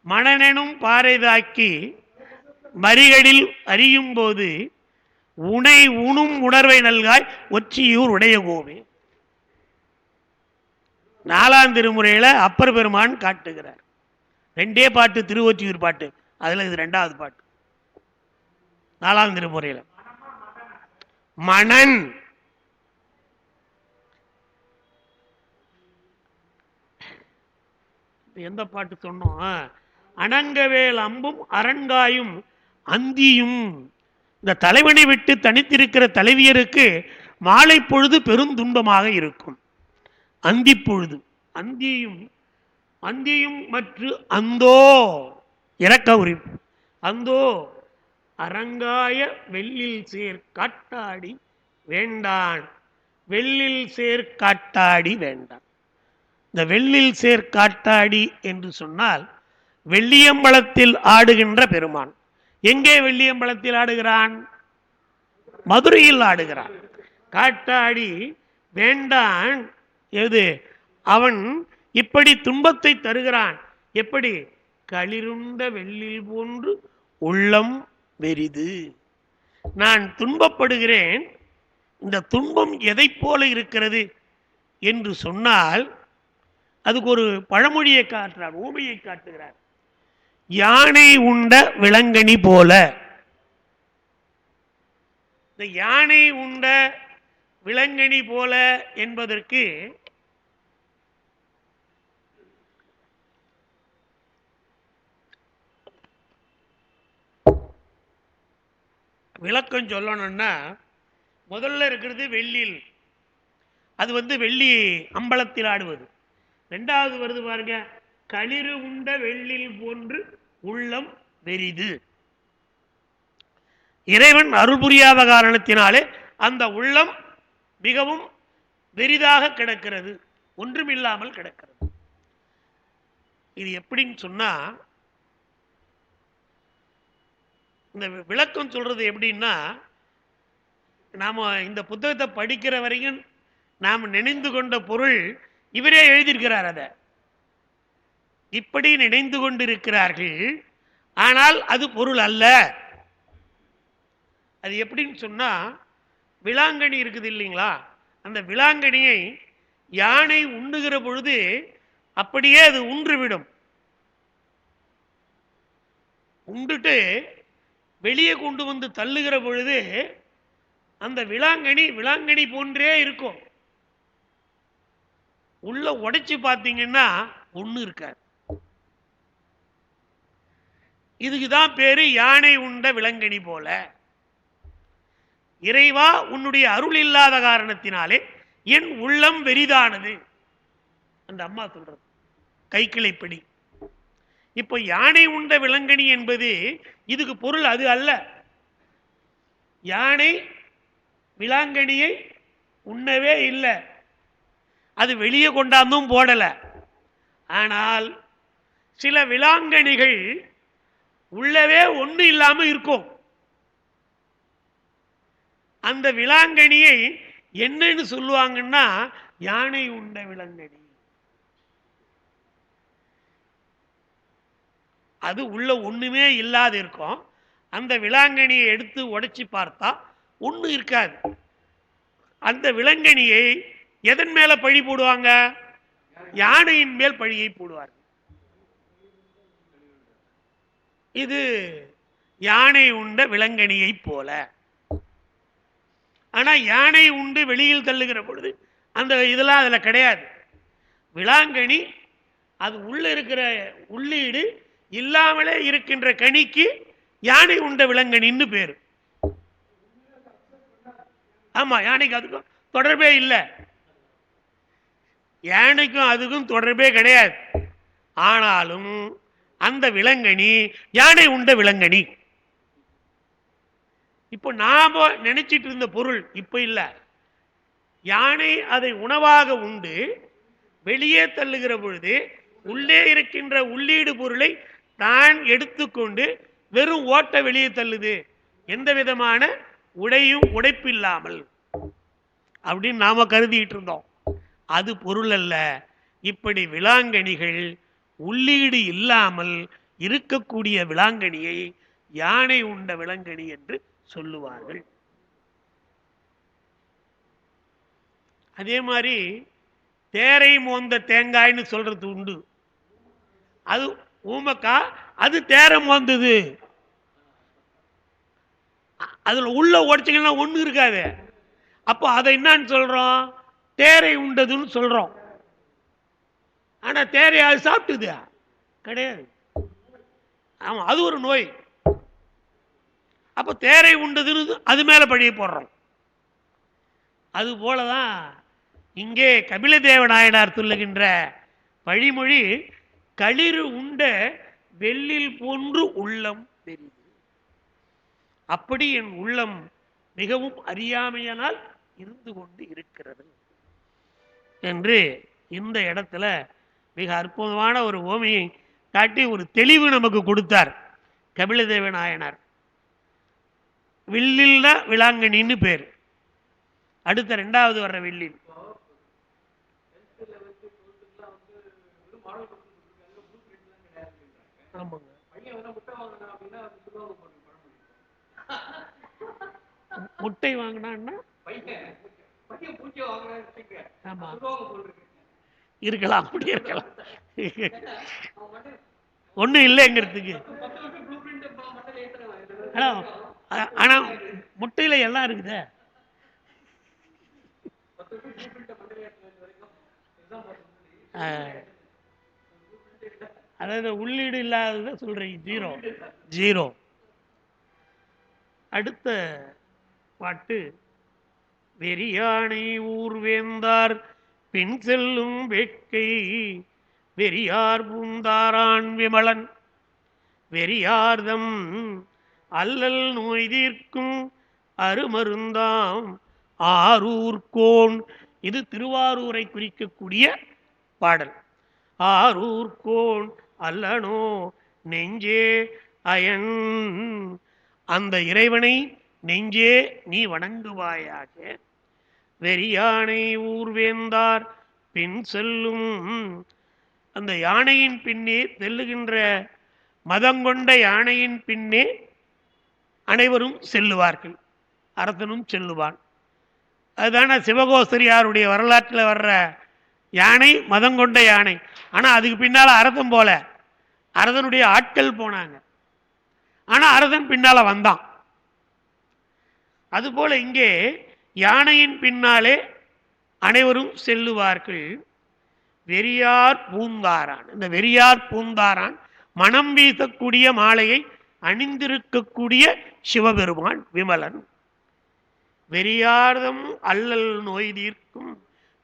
மணனெனும் பாறை தாக்கி மறிகடில் அறியும் போது உனை உணும் உணர்வை நல்காய் ஒற்றியூர் உடைய கோவே. 4ஆம் திருமுறையில அப்பர் பெருமான் காட்டுகிறார். 2 பாட்டு திருவொற்றியூர் பாட்டு, அதுல இது 2வது பாட்டு. 4ஆம் திருமுறையில மணன் எந்த பாட்டு சொன்னோம்? அணங்கவேல் அம்பும் அரண்காயும் அந்தியும். இந்த தலைவனை விட்டு தனித்திருக்கிற தலைவியருக்கு மாலை பொழுது பெருந்துன்பமாக இருக்கும். அந்தி பொழுது அந்தியும் அந்தியும் மற்றும் அந்தோ இறக்க உரிப்பு. அந்தோ அரங்காய வெள்ளில் சேர் காட்டாடி வேண்டான். வெள்ளில் சேர் காட்டாடி வேண்டான். இந்த வெள்ளில் சேர் காட்டாடி என்று சொன்னால் வெள்ளியம்பலத்தில் ஆடுகின்ற பெருமான். எங்கே வெள்ளியம்பலத்தில் ஆடுகிறான்? மதுரையில் ஆடுகிறான். காட்டாடி வேண்டான். எது? அவன் இப்படி துன்பத்தை தருகிறான். எப்படி? களிருண்ட வெள்ளில் போன்று உள்ளம் வெறிது. நான் துன்பப்படுகிறேன். இந்த துன்பம் எதை போல இருக்கிறது என்று சொன்னால் அதுக்கு ஒரு பழமொழியை காட்டுறார், ஊமையை காட்டுகிறார். யானை உண்ட விலங்கணி போல. இந்த யானை உண்ட விலங்கணி போல என்பதற்கு விளக்கம் சொல்லணும்னா, முதல்ல இருக்கிறது வெள்ளில், அது வெள்ளி அம்பலத்தில் ஆடுவது. 2வது வருது பாருங்க, களிறு உண்ட வெள்ளில் போன்று உள்ளம் வெறிது. இறைவன் அருள் புரியாத காரணத்தினாலே அந்த உள்ளம் மிகவும் வெறிதாக கிடக்கிறது, ஒன்றுமில்லாமல் கிடக்கிறது. இது எப்படின்னு சொன்னா, இந்த விளக்கம் சொல்றது எப்படின்னா, நாம இந்த புத்தகத்தை படிக்கிற வரைக்கும் நாம் நினைந்து கொண்ட பொருள் இவரே எழுதியிருக்கிறார். அதை இப்படி நினைந்து கொண்டிருக்கிறார்கள். ஆனால் அது பொருள் அல்ல. அது எப்படின்னு சொன்னா, விளாங்கனி இருக்குது இல்லைங்களா, அந்த விளாங்கனியை யானை உண்ணுகிற பொழுது அப்படியே அது உன்றுவிடும். உண்டுட்டு வெளியே கொண்டு வந்து தள்ளுகிற பொழுது அந்த விளாங்கனி போன்றே இருக்கும். உள்ள உடைச்சு பார்த்தீங்கன்னா ஒண்ணு இருக்காது. இதுக்குதான் பேரு யானை உண்ட விலங்கனி போல. இறைவா, உன்னுடைய அருள் இல்லாத காரணத்தினாலே என் உள்ளம் வெறிதானது. அந்த அம்மா சொல்றது கைக்கிளைப்படி. இப்போ யானை உண்ட விலங்கனி என்பது இதுக்கு பொருள் அது அல்ல. யானை விலாங்கனியை உண்ணவே இல்லை, அது வெளியே கொண்டாந்தும் போடல. ஆனால் சில விலாங்கனிகள் உள்ளவே ஒண்ணு இல்லாம இருக்கும். அந்த விலாங்கனியை என்னன்னு சொல்லுவாங்கன்னா, யானை உண்ட விலங்கனி. அது உள்ள ஒண்ணுமே இல்லாத இருக்கும். அந்த விலாங்கனியை எடுத்து உடைச்சி பார்த்தா ஒண்ணு இருக்காது. அந்த விலங்கனியை எதன் மேல பழி போடுவாங்க? யானையின் மேல் பழியை போடுவார்கள். இது யானை உண்ட விலங்கனியை போல. ஆனா யானை உண்டு வெளியில் தள்ளுகிற பொழுது அந்த இதெல்லாம் அதுல கிடையாது. விலாங்கனி அது உள்ள இருக்கிற உள்ளீடு இல்லாமலே இருக்கின்ற கனிக்கு யானை உண்ட விலங்கனின்னு பேரு. ஆமா, யானைக்கு அதுக்கும் தொடர்பே இல்லை. யானைக்கும் அதுக்கும் தொடர்பே கிடையாது. ஆனாலும் அந்த விலங்கனி யானை உண்ட விலங்கனி. இப்போ நாம நினைச்சிட்டு இருந்த பொருள் இப்ப இல்ல. யானை அதை உணவாக உண்டு வெளியே தள்ளுகிற பொழுது உள்ளே இருக்கின்ற உள்ளீடு பொருளை தான் எடுத்துக்கொண்டு வெறும் ஓட்ட வெளியே தள்ளுது, எந்த விதமான உடைப்பு இல்லாமல் அப்படின்னு நாம கருதிட்டு இருந்தோம். அது பொருள் அல்ல. இப்படி விளாங்கனிகள் உள்ளீடு இல்லாமல் இருக்கக்கூடிய விளாங்கனியை யானை உண்ட விலங்கனி என்று சொல்லுவார்கள். அதே மாதிரி தேரை மோந்த தேங்காய்னு சொல்றது உண்டு. அது ஊமக்கா, அது தேரை மோந்தது. அதுல உள்ள உடைச்சிங்கன்னா ஒண்ணு இருக்காது. அப்போ அதை என்னன்னு சொல்றோம்? தேரை உண்டதுன்னு சொல்றோம். ஆனா தேரை அது சாப்பிட்டுது கிடையாது. ஆமா, அது ஒரு நோய். அப்ப தேரை உண்டதுன்னு அது மேல பழிய போடுறோம். அது போலதான் இங்கே கபிலதேவ நாயனார் சொல்லுகின்ற பழிமொழி, களிறு உண்ட வெள்ளில் போன்று உள்ளம் தெரியுது. அப்படி என் உள்ளம் மிகவும் அறியாமையினால் இருந்து கொண்டு இருக்கிறது என்று இந்த இடத்துல மிக அற்புதமான ஒரு ஓமையை காட்டி ஒரு தெளிவு நமக்கு கொடுத்தார் கபிலதேவ நாயனார். வில்லில் தான் விளாங்கனின்னு பேர். அடுத்த இரண்டாவது வர்ற வில்லில் முட்டை வாங்கினா இருக்கலாம், அப்படி இருக்கலாம். ஒண்ணு இல்லைங்கிறதுக்கு. ஆனா முட்டையில எல்லாம் இருக்குது. அதாவது உள்ளீடு இல்லாதத சொல்றீங்க. Zero zero. அடுத்த பாட்டு, வெறியானை ஊர்வேந்தார் பின் செல்லும் வேட்கை வெறியார் பூந்தாரான் விமலன் வெறியார்தம் அல்லல் நோய் தீர்க்கும் அருமருந்தாம் ஆரூர்கோன். இது திருவாரூரை குறிக்கக்கூடிய பாடல். ஆரூர்கோன் அல்லனோ நெஞ்சே அயன், அந்த இறைவனை நெஞ்சே நீ வணங்குவாயாக. வெறியானை ஊர்வேந்தார் பின் செல்லும், அந்த யானையின் பின்னே செல்லுகின்ற மதங்கொண்ட யானையின் பின்னே அனைவரும் செல்லுவார்கள், அரசனும் செல்லுவான். அதுதான சிவகோசரியாருடைய வரலாற்றில் வர்ற யானை மதங்கொண்ட யானை. ஆனா அதுக்கு பின்னால அரசன் போல, அரசனுடைய ஆட்கள் போனாங்க. ஆனா அரசன் பின்னால வந்தான். அதுபோல இங்கே யானையின் பின்னாலே அனைவரும் செல்லுவார்கள். வெறியார் பூந்தாரான், இந்த வெறியார் பூந்தாரான் மனம் வீசக்கூடிய மாலையை அணிந்திருக்கக்கூடிய சிவபெருமான் விமலன். வெறியார்தம் அல்லல் நோய் தீர்க்கும்,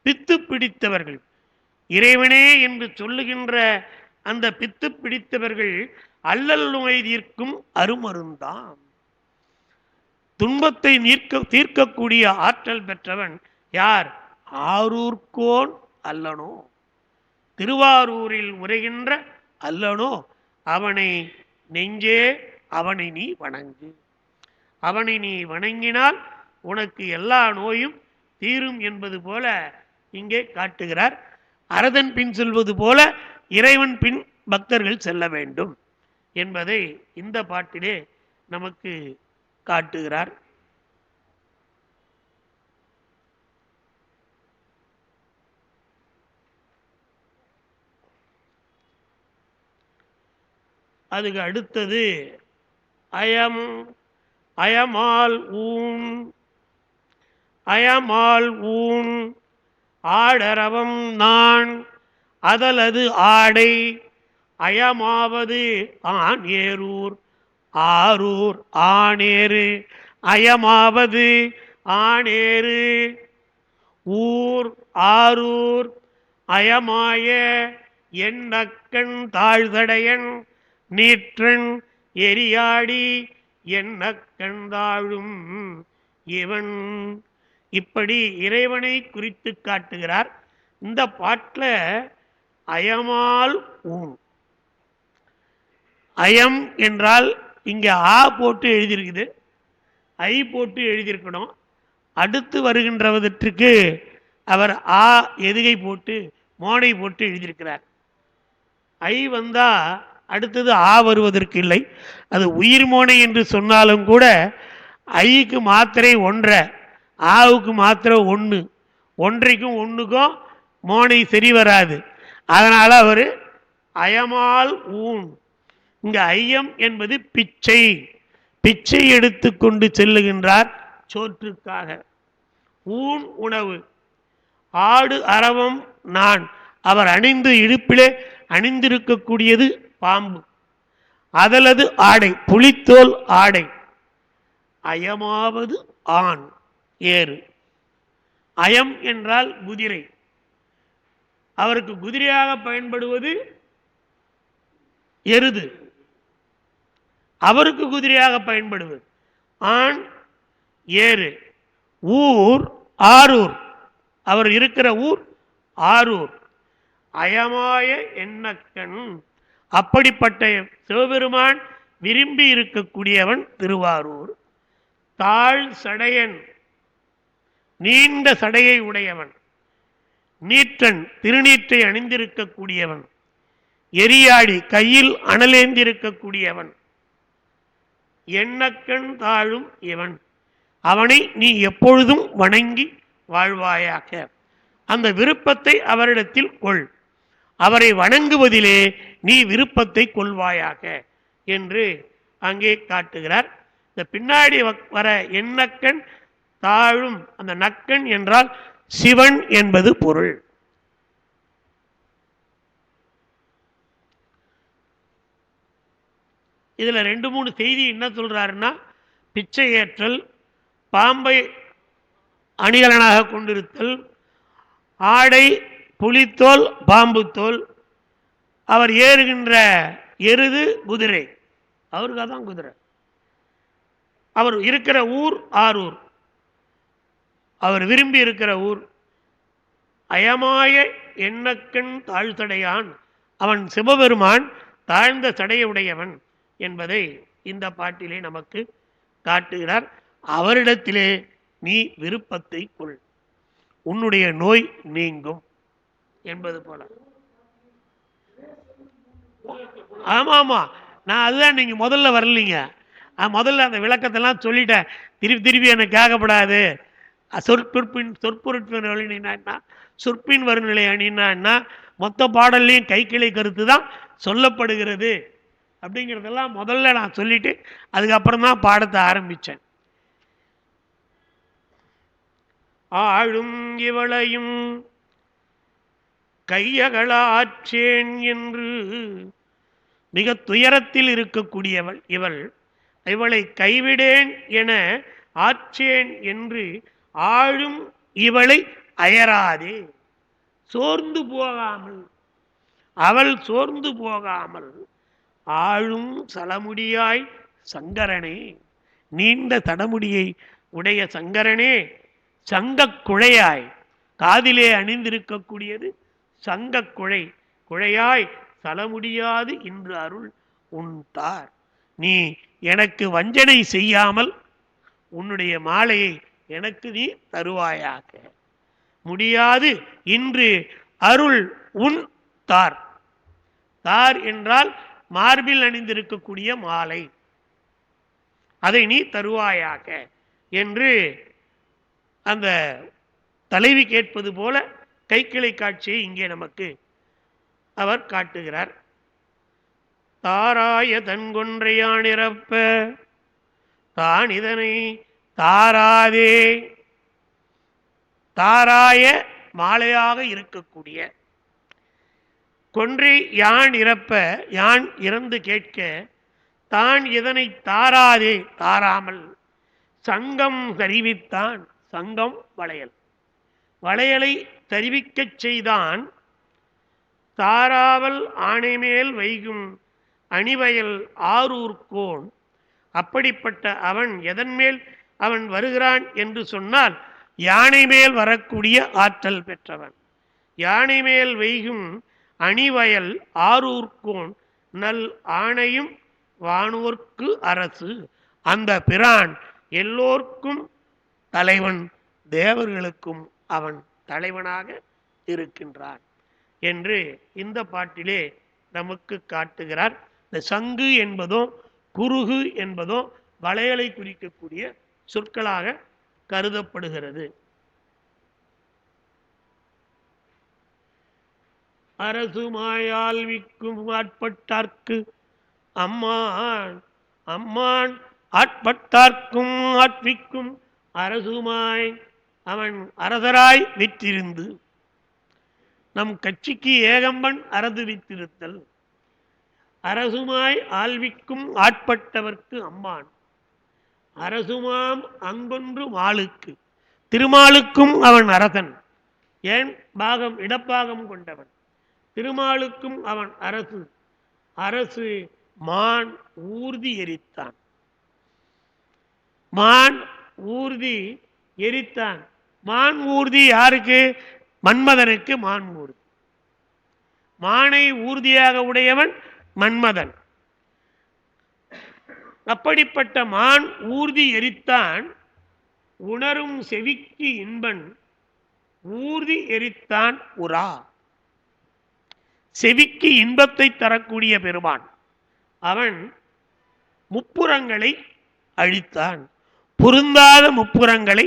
பித்து பிடித்தவர்கள், இறைவனே என்று சொல்லுகின்ற அந்த பித்து பிடித்தவர்கள் அல்லல் நோய் தீர்க்கும் அருமருந்தாம். துன்பத்தை தீர்க்கக்கூடிய ஆற்றல் பெற்றவன் யார்? ஆரூர்கோன் அல்லனோ, திருவாரூரில் உரைகின்ற அல்லனோ, அவனை நெஞ்சே அவனை நீ வணங்கு. அவனை நீ வணங்கினால் உனக்கு எல்லா நோயும் தீரும் என்பது போல இங்கே காட்டுகிறார். அரதன் பின் செல்வது போல இறைவன் பின் பக்தர்கள் செல்ல வேண்டும் என்பதை இந்த பாட்டிலே நமக்கு காட்டுகிறார். அதுக்கு அடுத்தது அயமால் ஊன் ஆடரவம் நான் அதலது ஆடை அயமாவது ஆன் ஏரூர் ஆரூர் ஆனேறு அயமாவது ஆனேறு ஊர் ஆரூர் அயமாய எண்ணக்கண் தாழ்தடையன் நீற்றன் எரியாடி என்ன கண்டாழும் இவன். இப்படி இறைவனை குறித்து காட்டுகிறார். இந்த பாட்டில் அயமால் ஊன், அயம் என்றால் இங்கே ஆ போட்டு எழுதியிருக்குது, ஐ போட்டு எழுதியிருக்கணும். அடுத்து வருகின்றவதற்கு அவர் ஆ எதுகை போட்டு மோனை போட்டு எழுதியிருக்கிறார். ஐ வந்தா அடுத்தது ஆ வருவதற்கு இல்லை. அது உயிர் மோனை என்று சொன்னாலும் கூட ஐக்கு மாத்திரை ஒன்றை, ஆவுக்கு மாத்திரை ஒன்று, ஒன்றைக்கும் ஒன்றுக்கும் மோனை சரி வராது. அதனால் அவர் அயமால் ஊன். இங்க ஐயம் என்பது பிச்சை, பிச்சை எடுத்து கொண்டு செல்லுகின்றார் சோற்றுக்காக. ஊன் உணவு, ஆடு அரவம் நான், அவர் அணிந்து இடுப்பிலே அணிந்திருக்கக்கூடியது பாம்பு, அதலது ஆடை புலித்தோல் ஆடை. அயமாவது ஆண் ஏறு. அயம் என்றால் குதிரை, அவருக்கு குதிரையாக பயன்படுவது எருது, அவருக்கு குதிரையாக பயன்படுவது ஆண் ஏறு. ஊர் ஆரூர், அவர் இருக்கிற ஊர் ஆரூர். அயமாய எண்ணக்கண், அப்படிப்பட்ட சிவபெருமான் விரும்பி இருக்கக்கூடியவன் திருவாரூர். தாழ் சடையன், நீண்ட சடையை உடையவன். நீற்றன், திருநீற்றை அணிந்திருக்கக்கூடியவன். எரியாடி, கையில் அனலேந்திருக்கக்கூடியவன். எண்ணக்கண் தாழும் இவன், அவனை நீ எப்பொழுதும் வணங்கி வாழ்வாயாக. அந்த விருப்பத்தை அவரிடத்தில் கொள், அவரை வணங்குவதிலே நீ விருப்பத்தை கொள்வாயாக என்று அங்கே காட்டுகிறார். இந்த பின்னாடி வர எண்ணக்கண் தாழும், அந்த நக்கன் என்றால் சிவன் என்பது பொருள். இதுல 2-3 செய்தி என்ன சொல்றாருன்னா, பிச்சை ஏற்றல், பாம்பை அணிகலனாக கொண்டிருத்தல், ஆடை புலித்தோல் பாம்பு தோல், அவர் ஏறுகின்ற எருது குதிரை, அவருக்கு அதான் குதிரை. அவர் இருக்கிற ஊர் ஆரூர், அவர் விரும்பி இருக்கிற ஊர். அயமாய எண்ணக்கண் தாழ்சடையான், அவன் சிவபெருமான் தாழ்ந்த சடையுடையவன் என்பதை இந்த பாட்டிலே நமக்கு காட்டுகிறார். அவரிடத்திலே நீ விருப்பத்தை கொள், உன்னுடைய நோய் நீங்கும் என்பது போல. ஆமா ஆமா, நான் அதுதான், நீங்க முதல்ல வரலீங்க, முதல்ல அந்த விளக்கத்தெல்லாம் சொல்லிட்டேன். திருப்பி திருப்பி எனக்கு கேட்கப்படாது. சொற்பொருட்பின் சொற்பின் வருநிலை அணின்னா மொத்த பாடல்லையும் கைக்கிளை கருத்து தான் சொல்லப்படுகிறது அப்படிங்கிறதெல்லாம் முதல்ல நான் சொல்லிட்டு அதுக்கப்புறம் தான் பாடத்தை ஆரம்பித்தேன். ஆளும் இவளையும் கையகளாற்றேன் என்று மிக துயரத்தில் இருக்கக்கூடியவள் இவள், இவளை கைவிடேன் என ஆற்றேன் என்று ஆளும் இவளை அயராதே, சோர்ந்து போகாமல், அவள் சோர்ந்து போகாமல், ஆளும் சலமுடியாய் சங்கரனே, நீண்ட தடமுடியை உடைய சங்கரனே, சங்கக் குழையாய், காதிலே அணிந்திருக்கக்கூடியது சங்கக் குழை, குழையாய் சலமுடியாது இன்று அருள் உன்தார். நீ எனக்கு வஞ்சனை செய்யாமல் உன்னுடைய மாலையை எனக்கு நீ தருவாயாக. முடியாது இன்று அருள் உன் தார். தார் என்றால் மார்பில் அணிந்திருக்கக்கூடிய மாலை, அதை நீ தருவாயாக என்று அந்த தலைவி கேட்பது போல கைக்கிளை காட்சியை இங்கே நமக்கு அவர் காட்டுகிறார். தாராய தன்கொன்றையானிறப்ப தான் இதனை தாராதே, தாராய மாலையாக இருக்கக்கூடிய கொன்றை யான் இறப்ப, யான் இறந்து கேட்க, தான் இதனை தாராதே தாராமல், சங்கம் தரிவித்தான், சங்கம் வளையல், வளையலை தரிவிக்கச் செய்தான், தாராவல் ஆணைமேல் வைகும் அணிவயல் ஆரூர்கோன் அப்படிப்பட்ட அவன் எதன் மேல் அவன் வருகிறான் என்று சொன்னால் யானை மேல் வரக்கூடிய ஆற்றல் பெற்றவன். யானை மேல் வெய்கும் அணிவயல் ஆரூர்கோன் நல் ஆணையும் வானோர்க்கு அரசு. அந்த பிரான் எல்லோர்க்கும் தலைவன், தேவர்களுக்கும் அவன் தலைவனாக இருக்கின்றான் என்று இந்த பாட்டிலே நமக்கு காட்டுகிறார். இந்த சங்கு என்பதோ குருகு என்பதோ வளையலை குறிக்கக்கூடிய சொற்களாக கருதப்படுகிறது. அரசுமாயால்விக்கும் ஆட்பட்டார்க்கு அம்மான், அம்மான் ஆட்பட்டார்க்கும் ஆட்விக்கும் அரசுமாய் அவன் அரசராய் விற்றிருந்து. நம் கட்சிக்கு ஏகம்பன் அரசு வித்திருத்தல். அரசுமாய் ஆள்விக்கும் ஆட்பட்டவர்க்கு அம்மான், அரசுமாம் அங்கொன்று மாளுக்கு, திருமாலுக்கும் அவன் அரசன். ஏன் பாகம் இடப்பாகம் கொண்டவன். திருமாலுக்கும் அவன் அரசு. அரசு மான் ஊர்தி எரித்தான். மான் ஊர்தி எரித்தான். மான் ஊர்தி யாருக்கு? மன்மதனுக்கு மான் ஊர்தி. மானை ஊர்தியாக உடையவன் மன்மதன். அப்படிப்பட்ட மான் ஊர்தி எரித்தான். உணரும் செவிக்கு இன்பன் ஊர்தி எரித்தான் உரா. செவிக்கு இன்பத்தை தரக்கூடிய பெருமான் அவன் முப்புறங்களை அழித்தான். பொருந்தாத முப்புறங்களை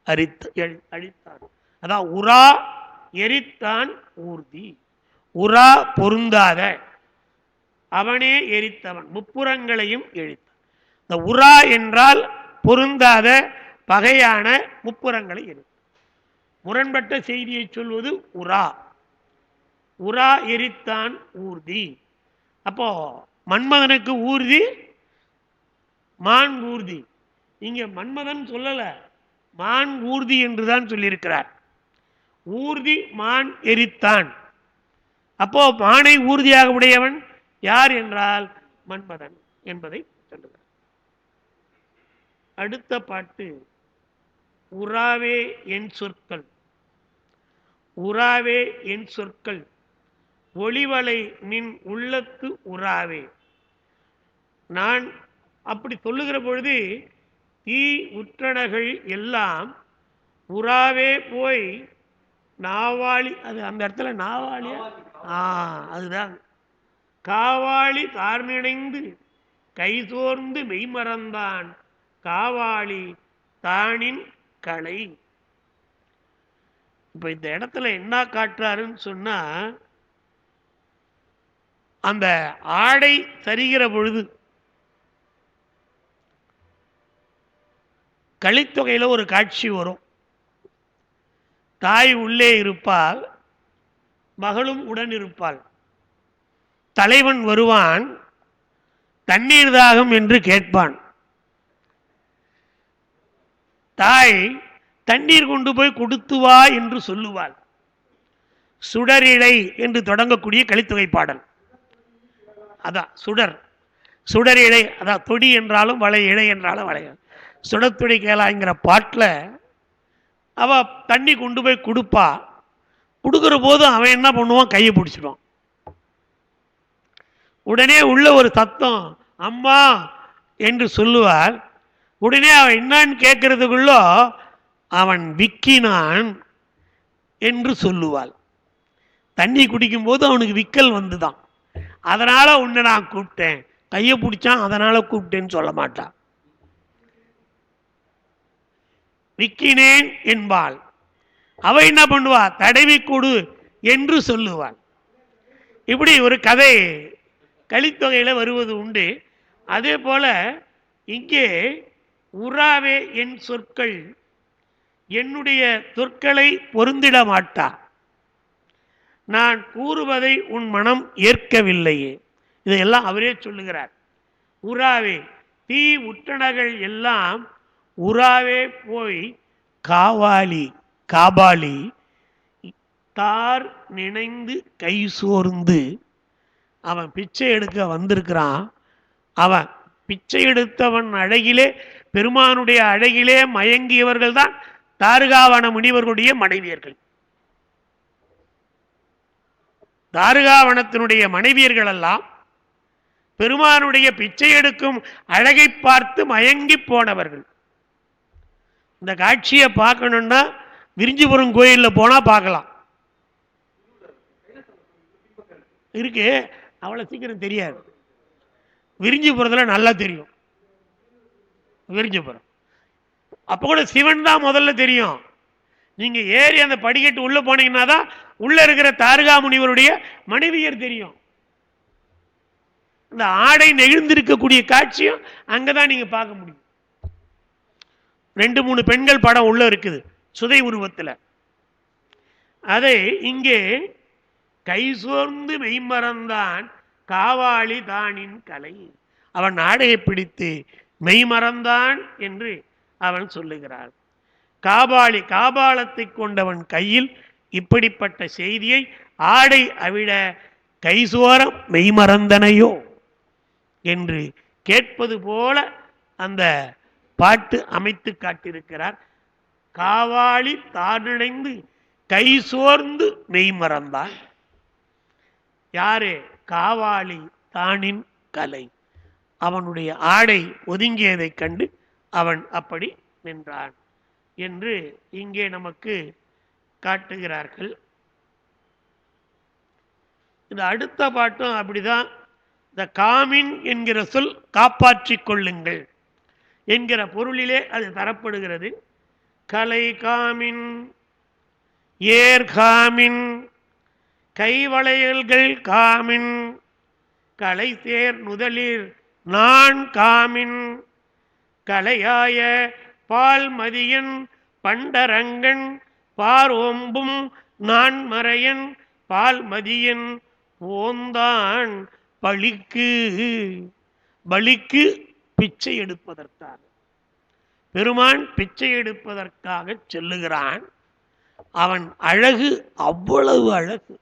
அழித்தான். அதான் உரா எரித்தான் ஊர்தி. உரா பொருந்தாத, அவனே எரித்தவன், முப்புறங்களையும் எரித்தான். இந்த உரா என்றால் பொருந்தாத பகையான முப்புறங்களை எரித்தான். முரண்பட்ட செய்தியை சொல்வது உரா. உரா எரித்தான் ஊர்தி. அப்போ மன்மதனுக்கு ஊர்தி மான் ஊர்தி. இங்க மன்மதன் சொல்லல, மான் ஊர்தி என்றுதான் சொல்லியிருக்கிறார். ஊர்தி மான் எரித்தான். அப்போ மானை ஊர்தியாக உடையவன் யார் என்றால் மன்மதன் என்பதை சொல்லுகிறார். அடுத்த பாட்டு உராவே என் சொற்கள். உராவே என் சொற்கள் ஒளிவலை நின் உள்ளத்து உராவே. நான் அப்படி சொல்லுகிற பொழுது தீ உற்றணைகள் எல்லாம் உராவே போய் நாவாளி, அது அந்த இடத்துல நாவாளி, அதுதான் காவாளி தார்நினைந்து கைசோர்ந்து மெய்மறந்தான் காவாளி தானின் களை. இப்ப இந்த இடத்துல என்ன காட்டுறாருன்னு சொன்னா, அந்த ஆடை தருகிற பொழுது கலித்தொகையில ஒரு காட்சி வரும். தாய் உள்ளே இருப்பாள், மகளும் உடன் இருப்பாள். தலைவன் வருவான், தண்ணீர் தாகம் என்று கேட்பான். தாய் தண்ணீர் கொண்டு போய் கொடுத்து வா என்று சொல்லுவாள். சுடரிழை என்று தொடங்கக்கூடிய கலித்தொகை பாடல் அதான் சுடர். சுடரிழை அதான் தொடி என்றாலும் வளை, இழை என்றாலும் வளைய. சுடத்தொடி கேளாங்கிற பாட்டில் அவ தண்ணி கொண்டு போய் கொடுப்பா. கொடுக்குற போது அவன் என்ன பண்ணுவான், கையை பிடிச்சிடுவான். உடனே உள்ள ஒரு சத்தம் அம்மா என்று சொல்லுவார். உடனே அவன் என்னன்னு கேட்கறதுக்குள்ள அவன் விக்கினான் என்று சொல்லுவாள். தண்ணி குடிக்கும் போது அவனுக்கு விக்கல் வந்துதான். அதனால உன்னை நான் கூப்பிட்டேன், கையை பிடிச்சான் அதனால கூப்பிட்டேன்னு சொல்ல மாட்டான். விக்கினேன் என்பாள். அவ என்ன பண்ணுவா, தடவி கொடு என்று சொல்லுவாள். இப்படி ஒரு கதை கலித்தொகையில வருவது உண்டு. அதே போல இங்கே உராவே என் சொற்கள், என்னுடைய சொற்களை பொருந்திட மாட்டா, நான் கூறுவதை உன் மனம் ஏற்கவில்லையே. இதையெல்லாம் அவரே சொல்லுகிறார். உராவே தீ உற்றணைகள் எல்லாம் உராவே போய் காவாலி காபாலி தார் நினைந்து கை சோர்ந்து. அவன் பிச்சை எடுக்க வந்திருக்கிறான். அவன் பிச்சை எடுத்தவன் அழகிலே, பெருமானுடைய அழகிலே மயங்கியவர்கள் தான் தாருகாவன முனிவர்களுடைய மனைவியர்கள். தாருகாவனத்தினுடைய மனைவியர்கள் எல்லாம் பெருமானுடைய பிச்சை எடுக்கும் அழகை பார்த்து மயங்கி போனவர்கள். இந்த காட்சியை பார்க்கணும்னா விரிஞ்சிபுரம் கோயிலில் போனா பார்க்கலாம். இருக்கு, அவ்வளவு சீக்கிரம் தெரியாது. விரிஞ்சிபுரத்தில் நல்லா தெரியும். விரிஞ்சிபுரம் அப்போ கூட சிவன் தான் முதல்ல தெரியும். நீங்க ஏறி அந்த படிக்கட்டு உள்ள போனீங்கன்னா தான் உள்ள இருக்கிற தாருகா முனிவருடைய மனைவியர் தெரியும். இந்த ஆடை நெகிழ்ந்திருக்கக்கூடிய காட்சியும் அங்கதான் நீங்க பார்க்க முடியும். 2-3 பெண்கள் படம் உள்ள இருக்குது சுதை உருவத்தில். அதை இங்கே கை சோர்ந்து மெய்மறந்தான் காவாளி தானின் கலை, அவன் ஆடையை பிடித்து மெய்மறந்தான் என்று அவன் சொல்லுகிறான். காபாளி, காபாலத்தை கொண்டவன் கையில் இப்படிப்பட்ட செய்தியை ஆடை அவிழ கைசோரம் மெய்மறந்தனையோ என்று கேட்பது போல அந்த பாட்டு அமைத்து காட்டியிருக்கிறார். காவாளி தானிடைந்து கை சோர்ந்து மெய்மறந்தான். யாரு? காவாளி தானின் கலை, அவனுடைய ஆடை ஒதுங்கியதை கண்டு அவன் அப்படி நின்றான் என்று இங்கே நமக்கு காட்டுகிறார்கள். இந்த அடுத்த பாட்டும் அப்படிதான். இந்த காமின் என்கிற சொல் காப்பாற்றிக் கொள்ளுங்கள் என்கிற பொருளிலே அது தரப்படுகிறது. கலை காமின், ஏர் காமின், கைவளையல்கள் காமின், கலை தேர் நுதலில் நான் காமின், கலையாய பால் மதியன் பண்டரங்கன் பாரோம்பும் நான் மறையன் பால் மதியன் போந்தான் பலிக்கு. பலிக்கு பிச்சை எடுப்பதற்காக, பெருமான் பிச்சை எடுப்பதற்காக சொல்லுகிறான். அவன் அழகு அவ்வளவு அழகு.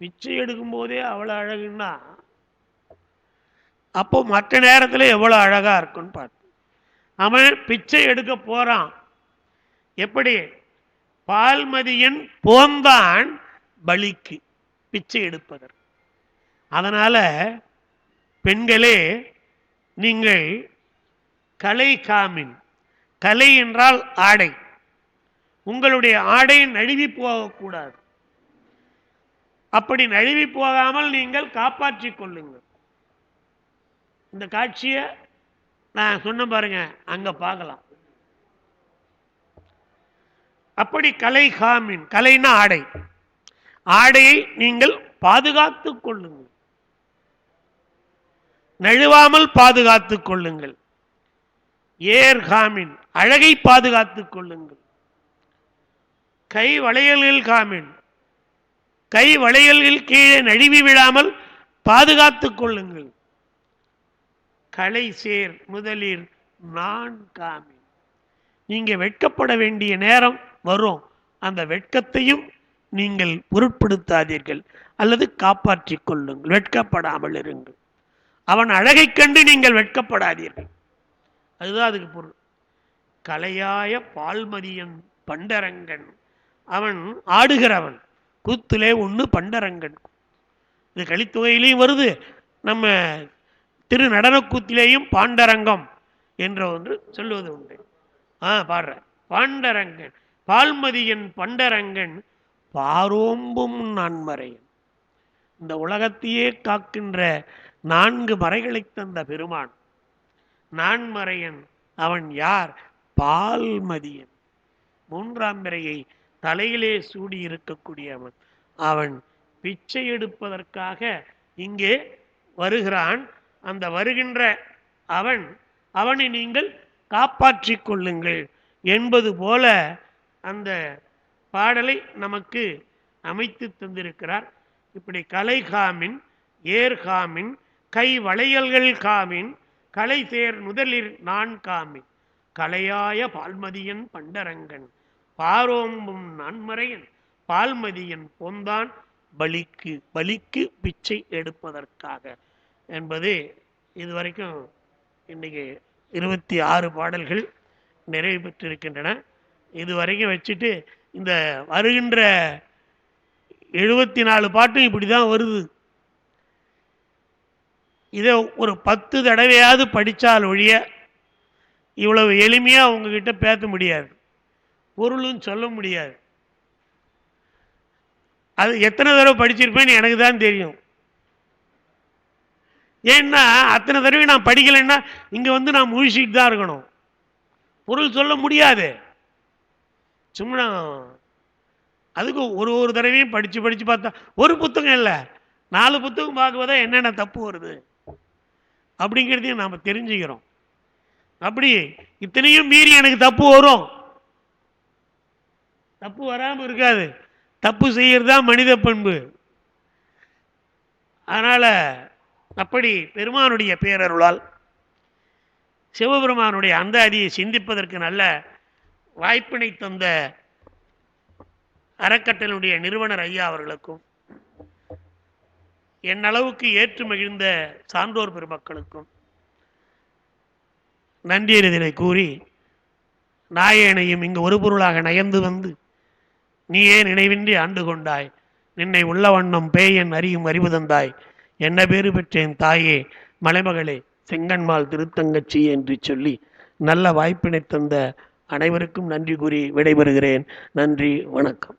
பிச்சை எடுக்கும் போதே அவ்வளவு அழகுன்னா அப்போ மற்ற நேரத்தில் எவ்வளவு அழகா இருக்குன்னு பார்த்து அவன் பிச்சை எடுக்க போறான். எப்படி? பால்மதியன் போந்தான் பலிக்கு, பிச்சை எடுப்பதற்கு. அதனால பெண்களே, நீங்கள் கலை காமின், கலை என்றால் ஆடை, உங்களுடைய ஆடை நழுவி போகக்கூடாது. அப்படி நழுவி போகாமல் நீங்கள் காப்பாற்றிக் கொள்ளுங்கள். இந்த காட்சியை நான் சொன்ன பாருங்க, அங்க பார்க்கலாம். அப்படி கலை காமின், கலைன்னா ஆடை, ஆடையை நீங்கள் பாதுகாத்துக் கொள்ளுங்கள், நழுவாமல் பாதுகாத்துக் கொள்ளுங்கள். ஏர் காமின், அழகை பாதுகாத்துக் கொள்ளுங்கள். கை வளையல்கள் காமின், கை வளையல்கள் கீழே நழுவி விழாமல் பாதுகாத்துக் கொள்ளுங்கள். கலை சேர் முதலில் நான் காமின், நீங்க வெட்கப்பட வேண்டிய நேரம் வரும், அந்த வெட்கத்தையும் நீங்கள் பொருட்படுத்தாதீர்கள் அல்லது காப்பாற்றிக் கொள்ளுங்கள், வெட்கப்படாமல் இருங்கள். அவன் அழகை கண்டு நீங்கள் வெட்கப்படாதீர்கள், அதுதான் அதுக்கு பொருள். கலையாய பால்மதியன் பண்டரங்கன், அவன் ஆடுகிறவன், கூத்திலே ஒன்று பண்டரங்கன். இது கலித்தொகையிலையும் வருது, நம்ம திரு நடனக்கூத்திலேயும் பாண்டரங்கம் என்ற ஒன்று சொல்லுவது உண்டு. பாடுற பாண்டரங்கன், பால்மதியன் பண்டரங்கன் பாரோம்பும் நான்மறையன், இந்த உலகத்தையே காக்கின்ற 4 மறைகளை தந்த பெருமான் நான்மறையன். அவன் யார்? பால்மதியன், 3ஆம் பிறையை தலையிலே சூடி இருக்கக்கூடியவன். அவன் பிச்சை எடுப்பதற்காக இங்கே வருகிறான். அந்த வருகின்ற அவனை நீங்கள் காப்பாற்றிக் கொள்ளுங்கள் என்பது போல அந்த பாடலை நமக்கு அமைத்து தந்திருக்கிறார். இப்படி கலை காமின், ஏர் காமின், கை வளையல்கள் காமின், கலை தேர் முதலில் நான் காமின், கலையாய பால்மதியன் பண்டரங்கன் பாரோம்பும் நான்மறையன் பால்மதியன் போந்தான் பலிக்கு, பலிக்கு பிச்சை எடுப்பதற்காக என்பது இது வரைக்கும் இன்றைக்கி 26 பாடல்கள் நிறைவு பெற்றிருக்கின்றன. இது வரைக்கும் வச்சுட்டு இந்த வருகின்ற 74 பாட்டும் இப்படி தான் வருது. இதை ஒரு 10 தடவையாவது படித்தால் ஒழிய இவ்வளவு எளிமையாக உங்ககிட்ட பேச முடியாது, பொருளும் சொல்ல முடியாது. அது எத்தனை தடவை படிச்சிருப்பேன்னு எனக்கு தான் தெரியும். ஏன்னா அத்தனை தடவை நான் படிக்கலைன்னா இங்கே வந்து நான் முழிச்சிட்டு தான் இருக்கணும், பொருள் சொல்ல முடியாது. சும்மா அதுக்கு ஒரு தடவையும் படித்து படித்து பார்த்தா ஒரு புத்தகம் இல்லை 4 புத்தகம் பார்க்கும்போதா என்னென்ன தப்பு வருது அப்படிங்கிறதையும் நாம் தெரிஞ்சுக்கிறோம். அப்படி இத்தனையும் மீறி எனக்கு தப்பு வரும், தப்பு வராமல் இருக்காது. தப்பு செய்கிறது தான் மனித பண்பு. அதனால் அப்படி பெருமானுடைய பேரருளால் சிவபெருமானுடைய அந்த அடியை சிந்திப்பதற்கு நல்ல வாய்ப்பினை தந்த அறக்கட்டளையுடைய நிறுவனர் ஐயா அவர்களுக்கும், என் அளவுக்கு ஏற்று மகிழ்ந்த சான்றோர் பெருமக்களுக்கும் நன்றியறிதலை கூறி, நாயேனையும் இங்கு ஒரு பொருளாக நயந்து வந்து நீயே நினைவின்றி ஆண்டு கொண்டாய், நின்னை உள்ள வண்ணம் பேயன் அறியும் அறிவு தந்தாய், என்ன பேறு பெற்றேன் தாயே மலைமகளே செங்கன்மால் திருத்தங்கச்சி என்று சொல்லி நல்ல வாய்ப்பினை தந்த அனைவருக்கும் நன்றி கூறி விடைபெறுகிறேன். நன்றி, வணக்கம்.